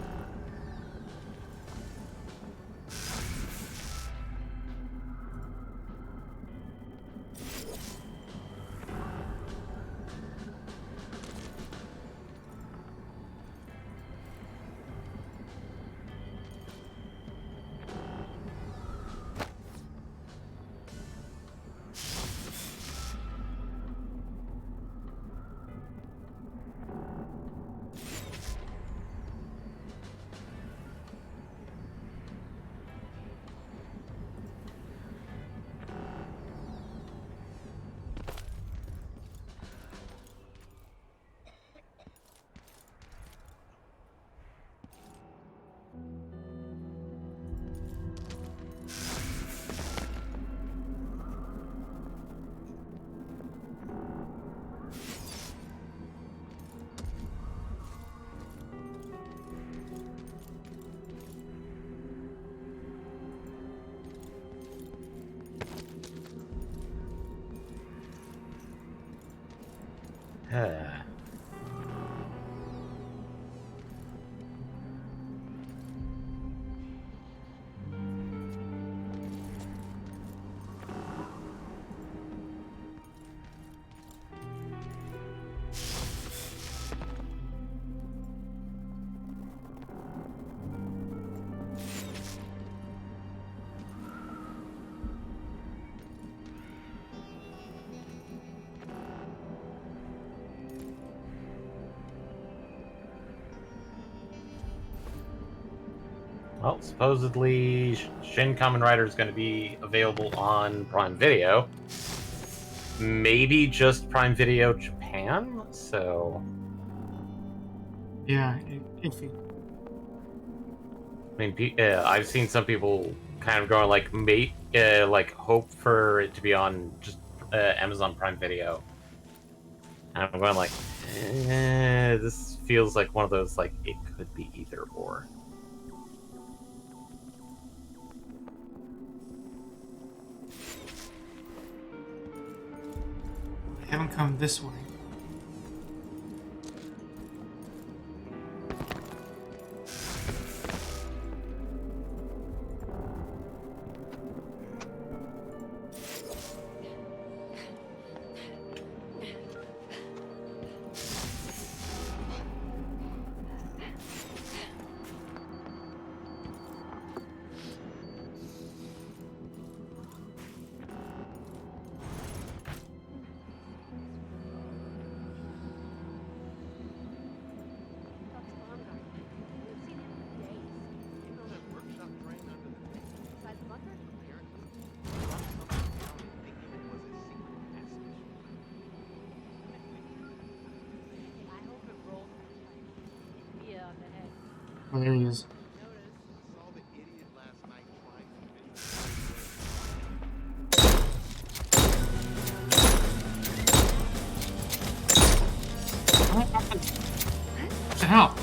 Well, supposedly Shin Kamen Rider is going to be available on Prime Video. Maybe just Prime Video Japan? So, Yeah, iffy. I mean, I've seen some people kind of going like, like hope for it to be on just Amazon Prime Video. And I'm going like, this feels like one of those, like, it could be either or. I haven't come this way. Oh, there he is. What the hell?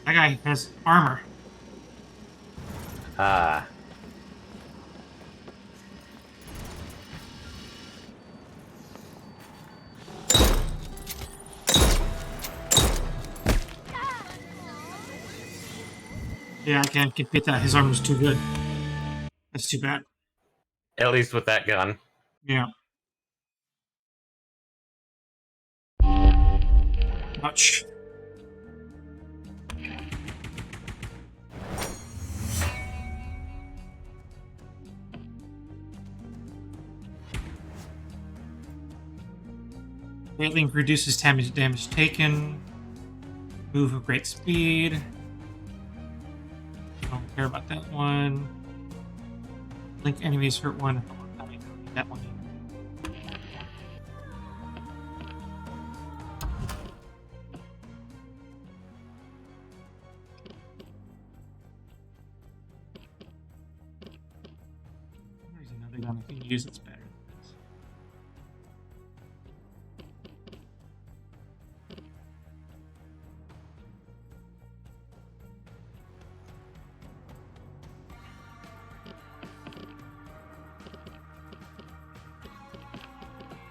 That guy has armor. Ah. Yeah, I can't compete that. His armor's too good. That's too bad. At least with that gun. Yeah. Ouch. Link reduces damage taken. Move of great speed. Don't care about that one. Link enemies hurt one. I don't need that one. There's another gun I can use that's better than this.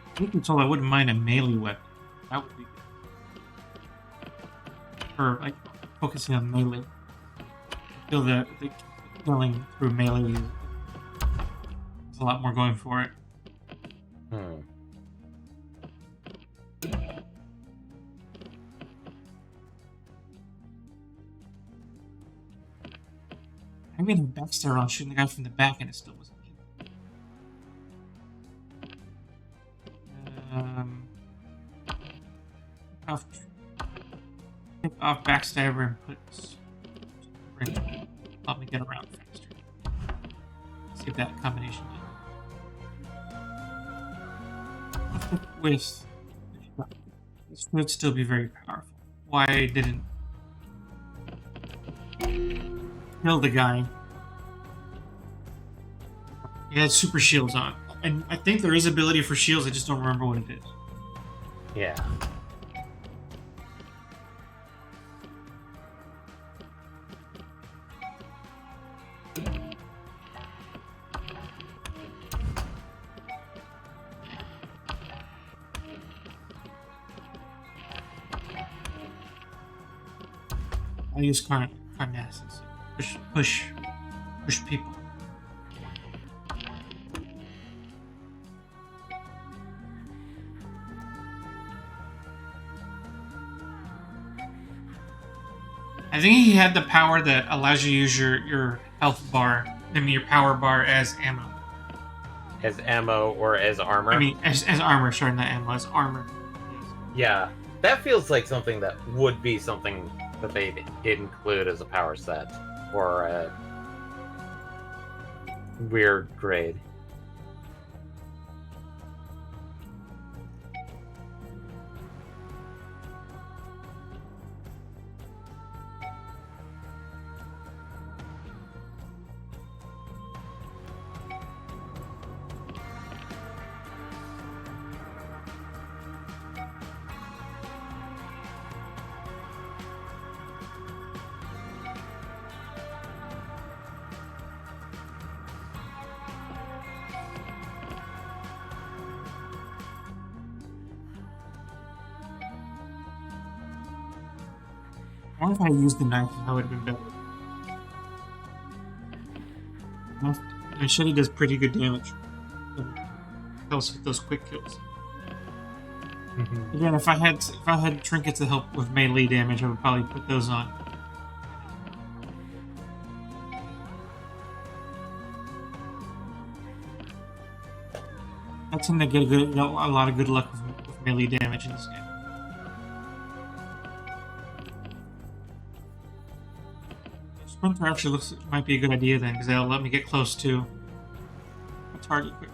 I think until I wouldn't mind a melee weapon. That would be good. Or like focusing on melee. I feel the killing through melee is a lot more going for it. Hmm. I made him backstab on shooting the guy from the back and it still wasn't hit. Pick off backstabber and put ring. Help me get around faster. See if that combination with this would still be very powerful. Why didn't kill the guy? He had super shields on. And I think there is ability for shields, I just don't remember what it is. Yeah. I use Carnassus. Push people. I think he had the power that allows you to use your health bar, your power bar as ammo. As ammo or as armor? I mean, as armor, sorry, not ammo, as armor. Yeah. That feels like something that would be something that they'd include as a power set. Or a weird grade. I wonder if I used the knife, that would have been better. Machete does pretty good damage. Helps with those quick kills. Again, if I had trinkets to help with melee damage, I would probably put those on. I tend to get a lot of good luck with melee damage in this game. Sprinter actually might be a good idea then, because that'll let me get close to a target quicker.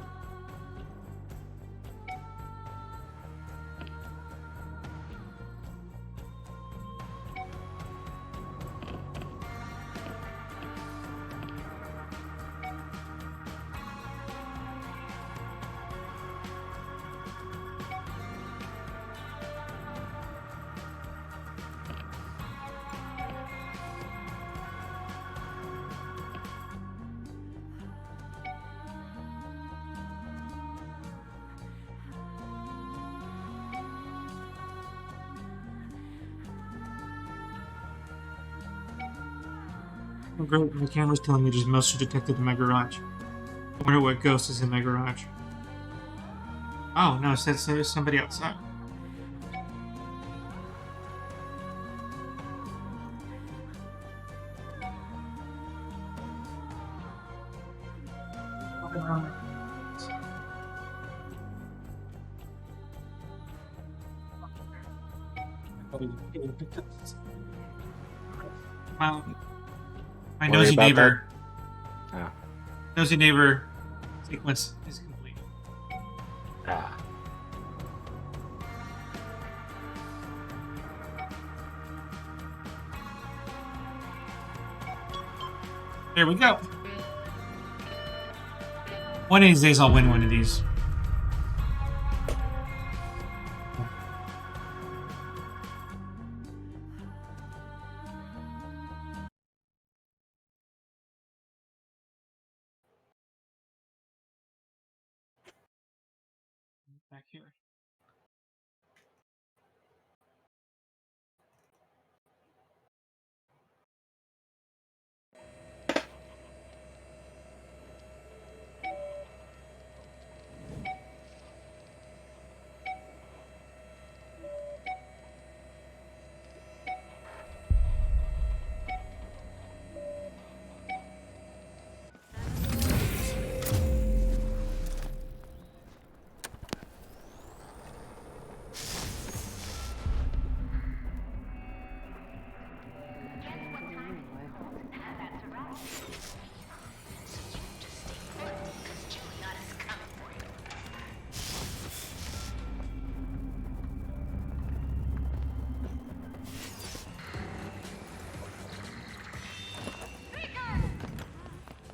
Oh, great, my camera's telling me there's moisture detected in my garage. I wonder what ghost is in my garage. Oh, no, it says there's somebody outside. My Worry nosy about neighbor. Ah. Nosy neighbor sequence is complete. Ah. There we go. One of these days I'll win one of these. Back here.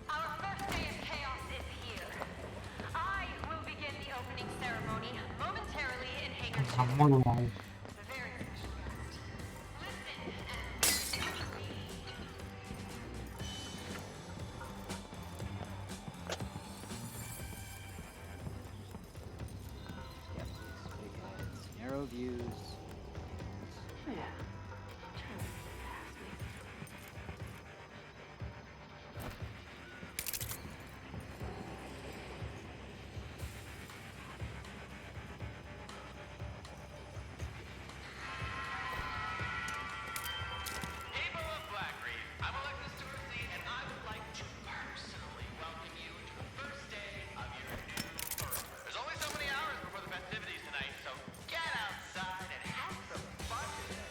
Our first day of chaos is here. I will begin the opening ceremony momentarily in Hangar 2. I'm more alive. A very special guest. Listen and read. Yep, these big heads, narrow views. People of Blackreef, I'm Alexis Dorsey, and I would like to personally welcome you to the first day of your new career. There's only so many hours before the festivities tonight, so get outside and have some fun today.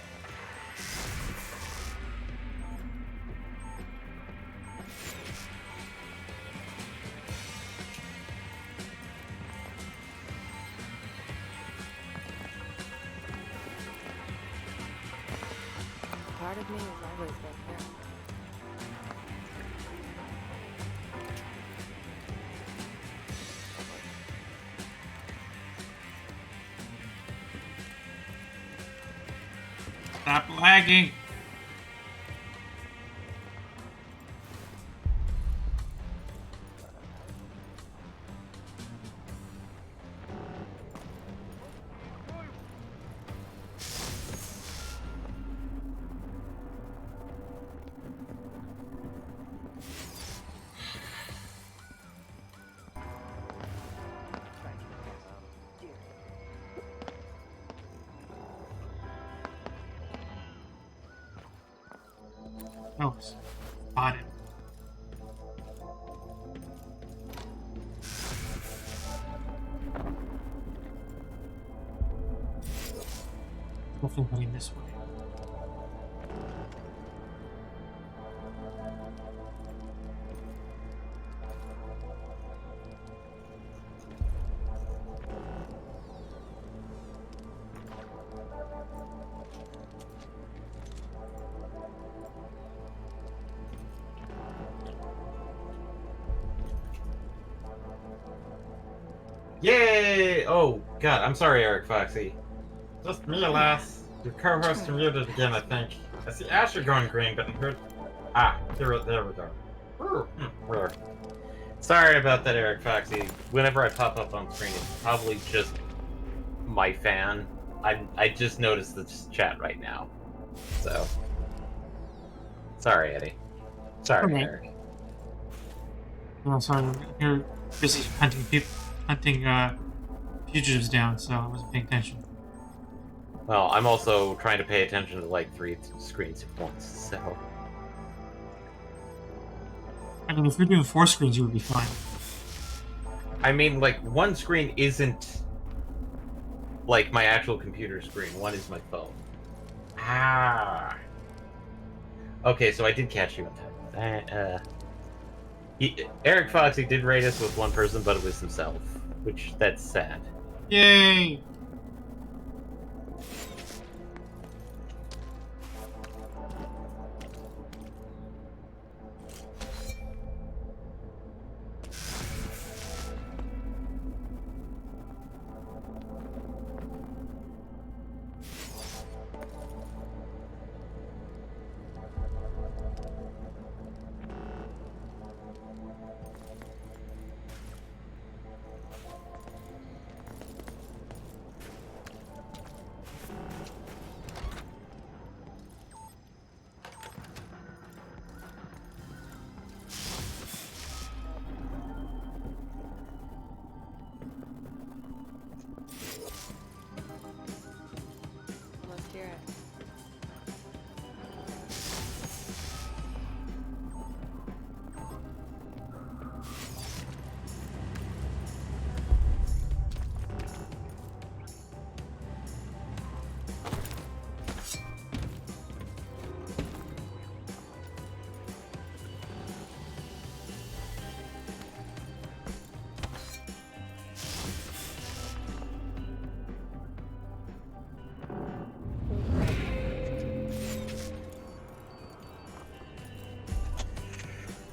Part of me has always been here. Stop lagging. Oh, spotted. Definitely heading this way. Yay! Oh, God, I'm sorry, Eric Foxy. Just me, alas. Your co-host muted again, I think. I see Asher going green, but I heard... Ah, there we go. Where? Sorry about that, Eric Foxy. Whenever I pop up on screen, it's probably just my fan. I just noticed this chat right now. So... Sorry, Eddie. Sorry, Okay. Eric. Oh, sorry, you're busy hunting fugitives down, so I wasn't paying attention. Well, I'm also trying to pay attention to like 3 screens at once, so. I mean, if you're doing 4 screens, you would be fine. I mean, like, one screen isn't like my actual computer screen. One is my phone. Ah. Okay, so I did catch you on that. Eric Foxy did raid us with one person, but it was himself, which that's sad. Yay! Almost hear it.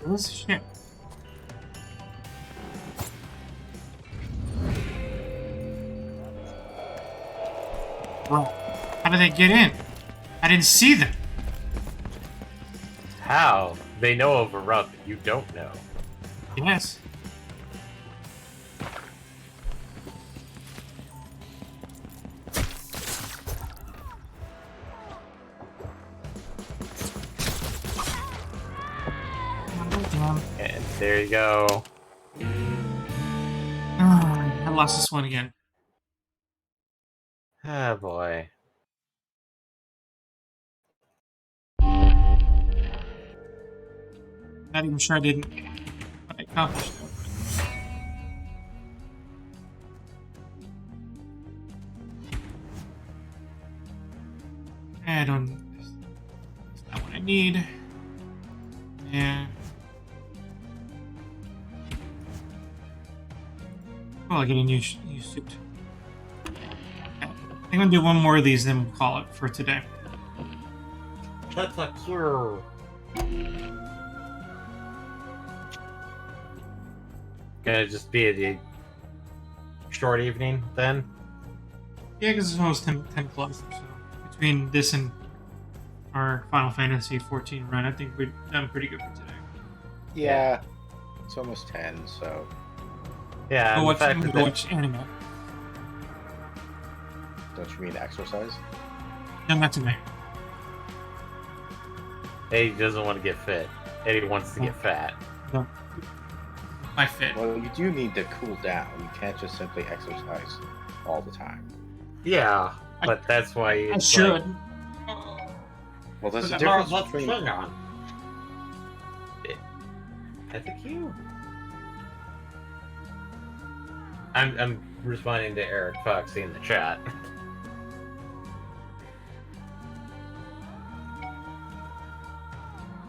This shit. Well, how did they get in? I didn't see them. How? They know of a route that you don't know. Yes. And there you go. I lost this one again. Ah, boy. Not even sure I didn't accomplish that. I don't. That's not what I need. Yeah. Well, I get a new suit. Okay. I think I'm gonna do one more of these, then we'll call it for today. That's a cure. Gonna just be a short evening then? Yeah, because it's almost 10 o'clock. So between this and our Final Fantasy 14 run, I think we've done pretty good for today. Yeah, it's almost 10, so Yeah, Go and watch, the fact that go watch anime. don't you mean exercise? No, not today. Eddie doesn't want to get fit. Eddie wants to get fat. No. My fit. Well, you do need to cool down. You can't just simply exercise all the time. Yeah, but that's why I it's should. Well, there's a But difference What's between. going on? I think you. I'm responding to Eric Foxy in the chat.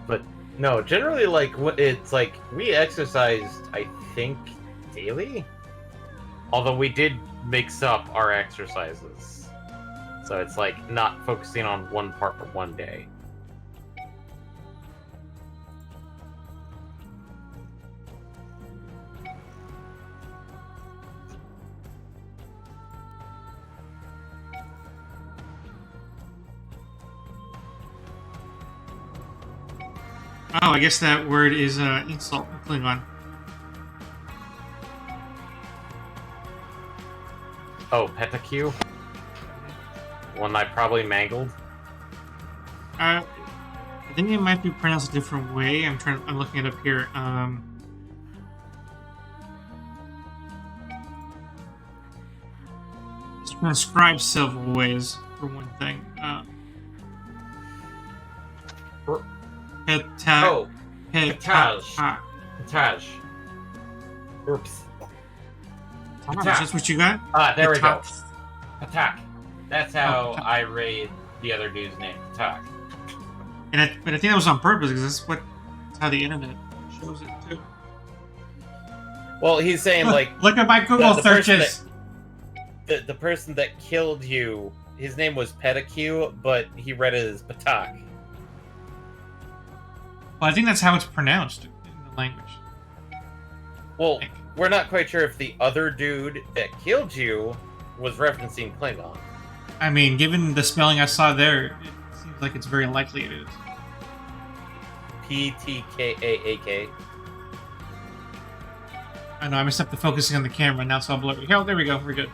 But no, generally, like, what it's like, we exercised, I think, daily. Although we did mix up our exercises, so it's like not focusing on one part for one day. Oh, I guess that word is insult in Klingon. Oh, Petaque? One I probably mangled. I think it might be pronounced a different way. I'm looking it up here. It's transcribed several ways, for one thing. Oh, Pataj. Pataj. Oops. That's what you got? There we go. Pataj. Patak. That's how Patak. I read the other dude's name, Patak. But I think that was on purpose because that's how the internet shows it too. Well, he's saying Look at my Google the person searches. the person that killed you, his name was Pedicue, but he read it as Patak. Well, I think that's how it's pronounced in the language. Well, we're not quite sure if the other dude that killed you was referencing Klingon. I mean, given the spelling I saw there, it seems like it's very likely it is. Ptkaak. I know, I messed up the focusing on the camera, now it's all blurry. Oh, there we go, we're good.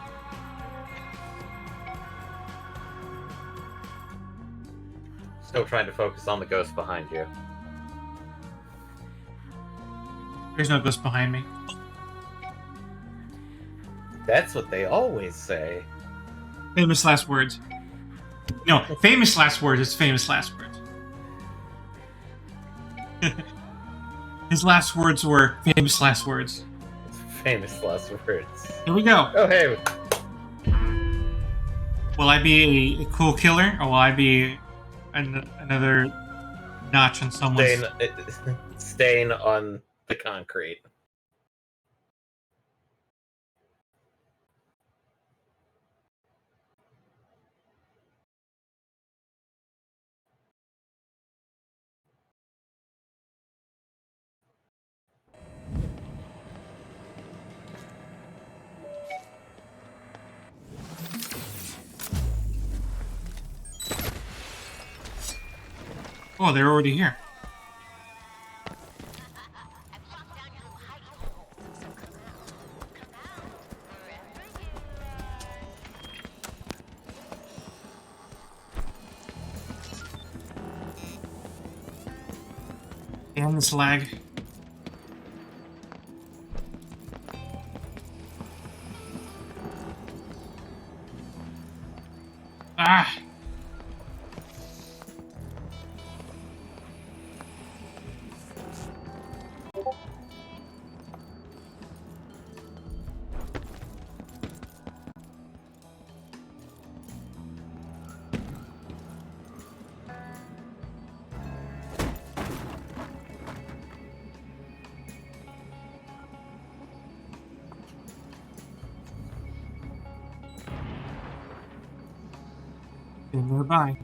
Still trying to focus on the ghost behind you. There's no ghost behind me. That's what they always say. Famous last words. No, famous last words is famous last words. His last words were famous last words. Famous last words. Here we go. Oh, hey. Will I be a cool killer, or will I be another notch on someone's... Stain on the concrete. Oh, they're already here. Damn this lag. Ah! Nearby.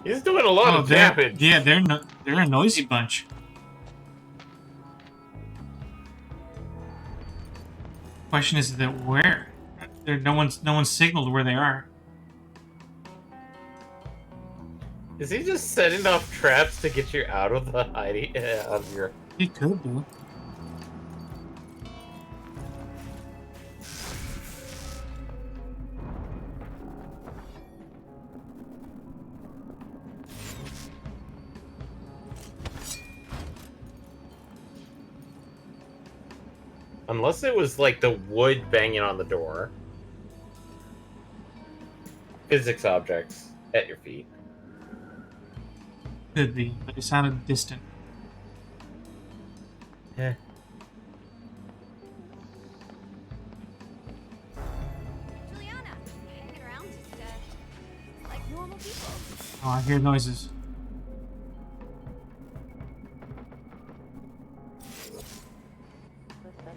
He's doing a lot of damage. Yeah, they're a noisy bunch. Question is that where? No one's signaled where they are. Is he just setting off traps to get you out of the hiding of your? He could do. Unless it was like the wood banging on the door. Physics objects at your feet. Could be, but it sounded distant. Yeah. Juliana, hanging around just like normal people. Oh, I hear noises. Listen,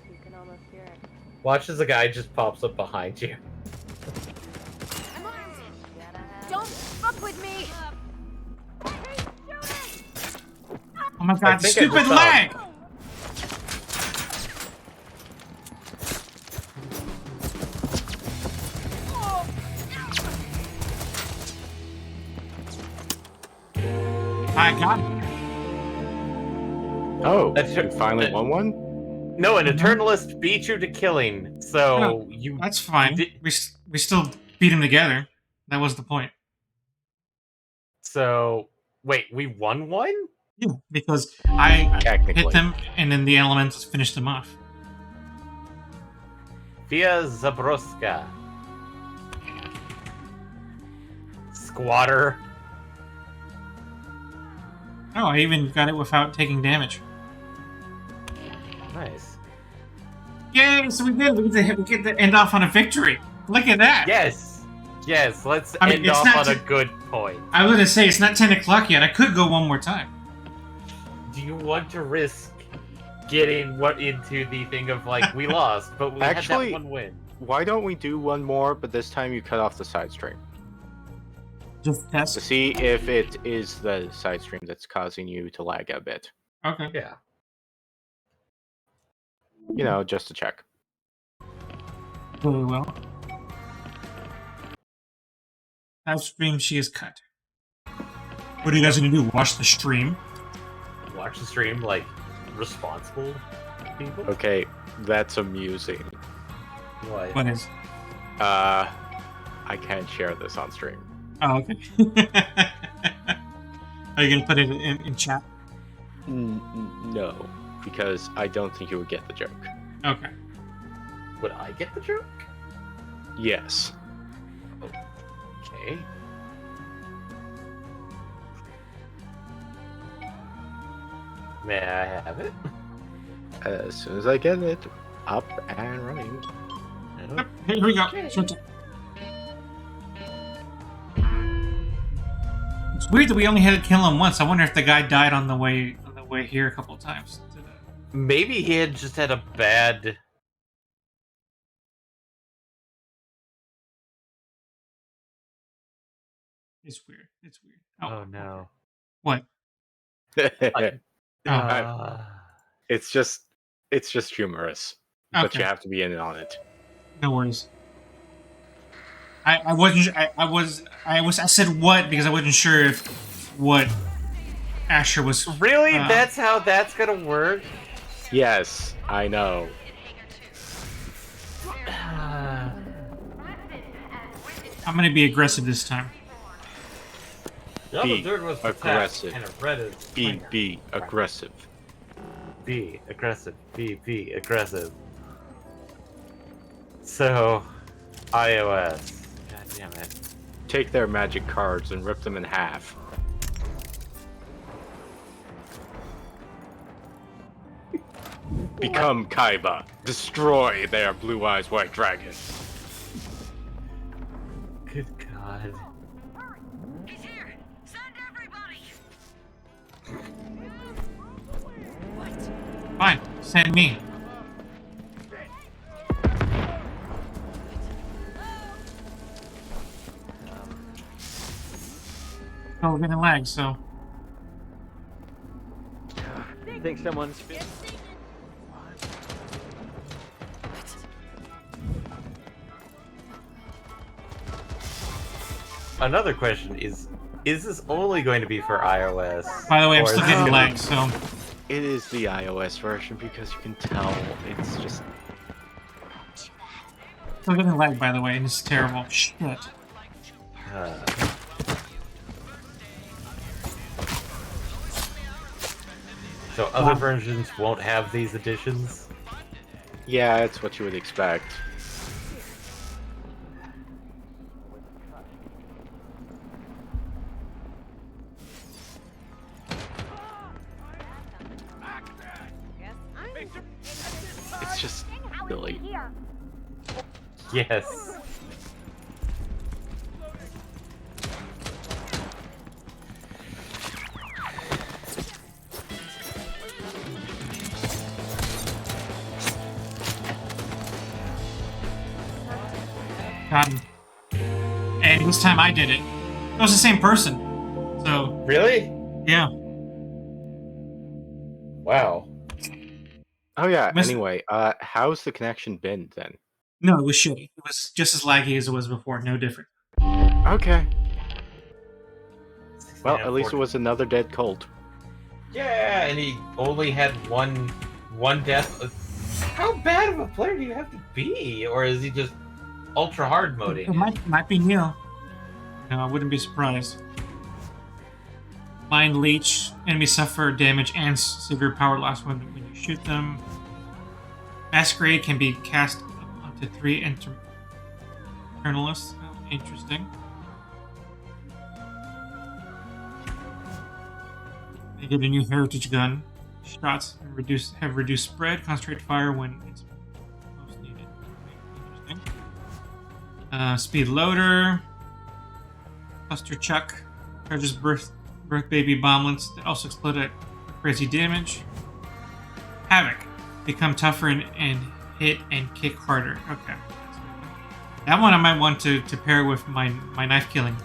you can almost hear it. Watch as a guy just pops up behind you. I'm armed. Gotta have Don't fuck with me. He's shooting. Stop Oh my I god, think I stupid just lag! I got it. Oh, That's you finally won one? No, an Mhm. Eternalist beat you to killing. So you That's fine. did- We still beat him together. That was the point. So wait, we won one? Yeah, because I hit Technically. them, and then the elementals finished them off. Via Zabroska. Squatter. Oh, I even got it without taking damage. Nice. Yay! So we did. We get to end off on a victory. Look at that. Yes. Yes, let's I mean, end it's off not on a t- good point. I was gonna say it's not 10 o'clock yet. I could go one more time. Do you want to risk getting what into the thing of like we lost, but we Actually- had that one win? Why don't we do one more, but this time you cut off the side stream Just to test. see if it is the side stream that's causing you to lag a bit. Okay. Yeah. You know, just to check. Really well. That stream she is cut. What are you guys gonna do? Watch the stream? Watch the stream like responsible people. Okay, that's amusing. What? What is? I can't share this on stream. Oh, okay. Are you gonna put it in chat? No, because I don't think you would get the joke. Okay. Would I get the joke? Yes. Okay. May I have it? As soon as I get it up and running. Yep, here we go. Showtime. It's weird that we only had to kill him once. I wonder if the guy died on the way here a couple of times. Maybe he had just had a bad. It's weird. It's weird. Oh no. What? Oh. It's just humorous. But Okay. you have to be in on it. No worries. I wasn't. I said what because I wasn't sure if what Asher was. Really? That's how that's gonna work? Yes, I know. I'm gonna be aggressive this time. The Be other dude was aggressive. and it read his finger. Be aggressive. Be aggressive. Be aggressive. So, iOS. God damn it. Take their magic cards and rip them in half. Become Kaiba. Destroy their blue eyes white dragon. Good God. He's here! Send everybody! Fine, send me. Oh, we're getting lag, so. I think someone's. Another question is this only going to be for iOS? By the way, I'm or still is getting it- lag, so. It is the iOS version because you can tell it's just Still getting lag, by the way, and it's terrible. Shit. So other versions won't have these additions? yeah, it's what you would expect. It's just silly. Yes. Got him. And this time I did it. It was the same person. So, Really? yeah. Wow. Oh yeah. Must- Anyway, how's the connection been then? No, it was shitty. It was just as laggy as it was before. No different. Okay. Well, Yeah, at least it was another dead colt. Yeah, and he only had one death. How bad of a player do you have to be, or is he just ultra hard moding? It might be Neil. No, I wouldn't be surprised. Mind Leech. Enemies suffer damage and severe power loss when you shoot them. Masquerade can be cast up to 3 Internalists. Oh, interesting. They get a new heritage gun. Shots have reduced spread. Concentrate fire when it's most needed. Interesting. Speed loader. Cluster chuck. Charges birth baby bomblets that also explode at crazy damage. Havoc. Become tougher and hit and kick harder. Okay. That one I might want to pair with my knife killing.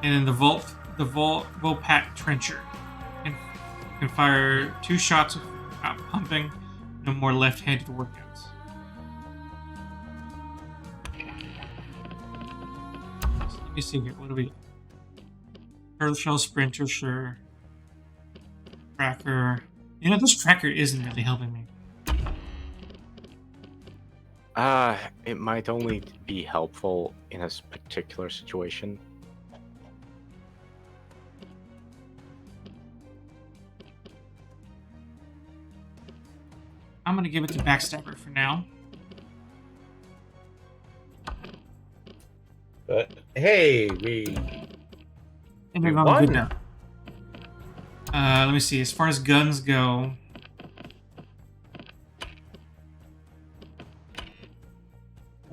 And then the Volpat Trencher. Can fire 2 shots without pumping. No more left-handed workouts. So let me see here. What do we got? Turtle Shell Sprinter, sure. Tracker. You know, this tracker isn't really helping me. It might only be helpful in a particular situation. I'm gonna give it to Backstabber for now. But hey, we And we're We going good won. now. Let me see. As far as guns go,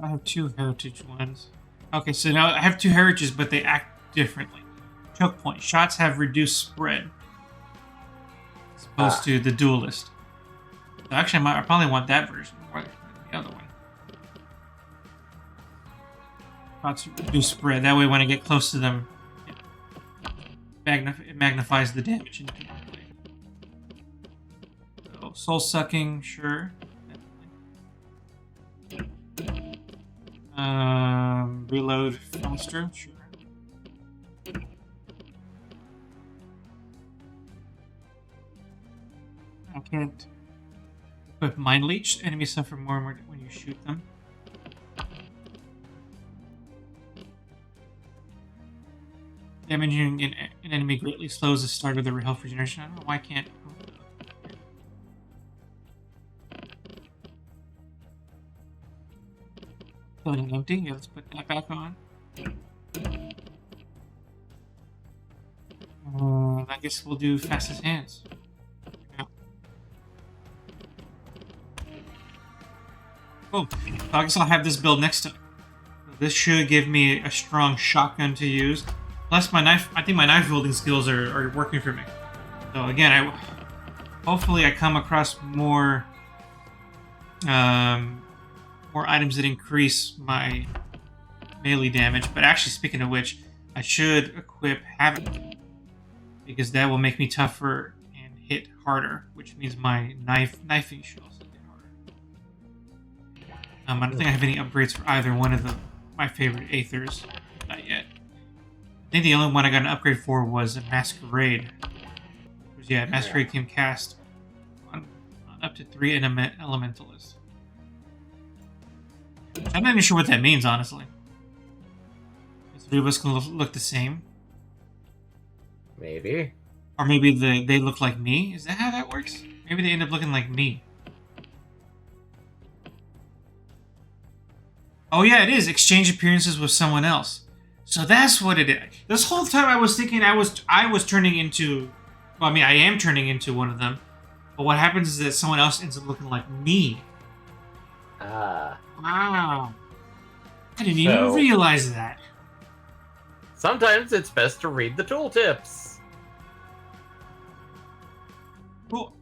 I have 2 heritage ones. Okay, so now I have 2 heritages, but they act differently. Choke point. Shots have reduced spread, as opposed to the duelist. So actually, I probably want that version more than the other one. Shots reduce spread. That way, when I get close to them, it magnifies the damage into the blade. So, soul sucking, sure. Reload faster, sure. I can't equip Mind Leech. Enemies suffer more and more when you shoot them. Damaging an enemy greatly slows the start of their health regeneration. I don't know why I can't. Filling empty. Yeah, let's put that back on. I guess we'll do fastest hands. Yeah. Cool. So I guess I'll have this build next time. This should give me a strong shotgun to use. Plus my knife, I think my knife wielding skills are working for me. So again, hopefully I come across more more items that increase my melee damage. But actually, speaking of which, I should equip Havoc, because that will make me tougher and hit harder, which means my knifing should also hit harder. I don't think I have any upgrades for either one of my favorite Aethers. Not yet. I think the only one I got an upgrade for was a Masquerade. Yeah, Masquerade can cast on up to 3 Elementalists. I'm not even sure what that means, honestly. The 3 of us can look the same. maybe. Or maybe they look like me? Is that how that works? Maybe they end up looking like me. Oh yeah, it is. Exchange appearances with someone else. So that's what it is. This whole time I was thinking I was turning into... Well, I mean, I am turning into one of them. But what happens is that someone else ends up looking like me. Ah. Wow. I didn't even realize that. Sometimes it's best to read the tooltips. Cool.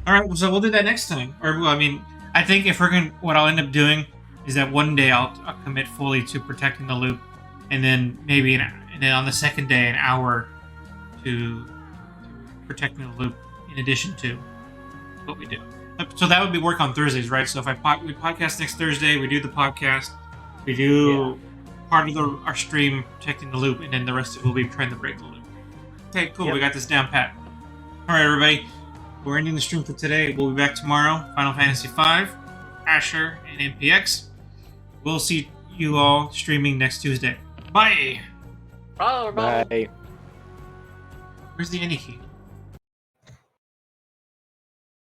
Alright, so we'll do that next time. Or, well, I mean, I think if we're going to... What I'll end up doing is that one day I'll commit fully to protecting the loop. And then maybe and then on the second day, an hour to protecting the loop in addition to what we do. So that would be work on Thursdays, right? So if we podcast next Thursday, we do the podcast, we do part of our stream protecting the loop, and then the rest of it will be trying to break the loop. Okay, cool. We got this down pat. All right, everybody. We're ending the stream for today. We'll be back tomorrow. Final Fantasy V, Asher, and MPX. We'll see you all streaming next Tuesday. Bye. Bye. Bye. Where's the any key?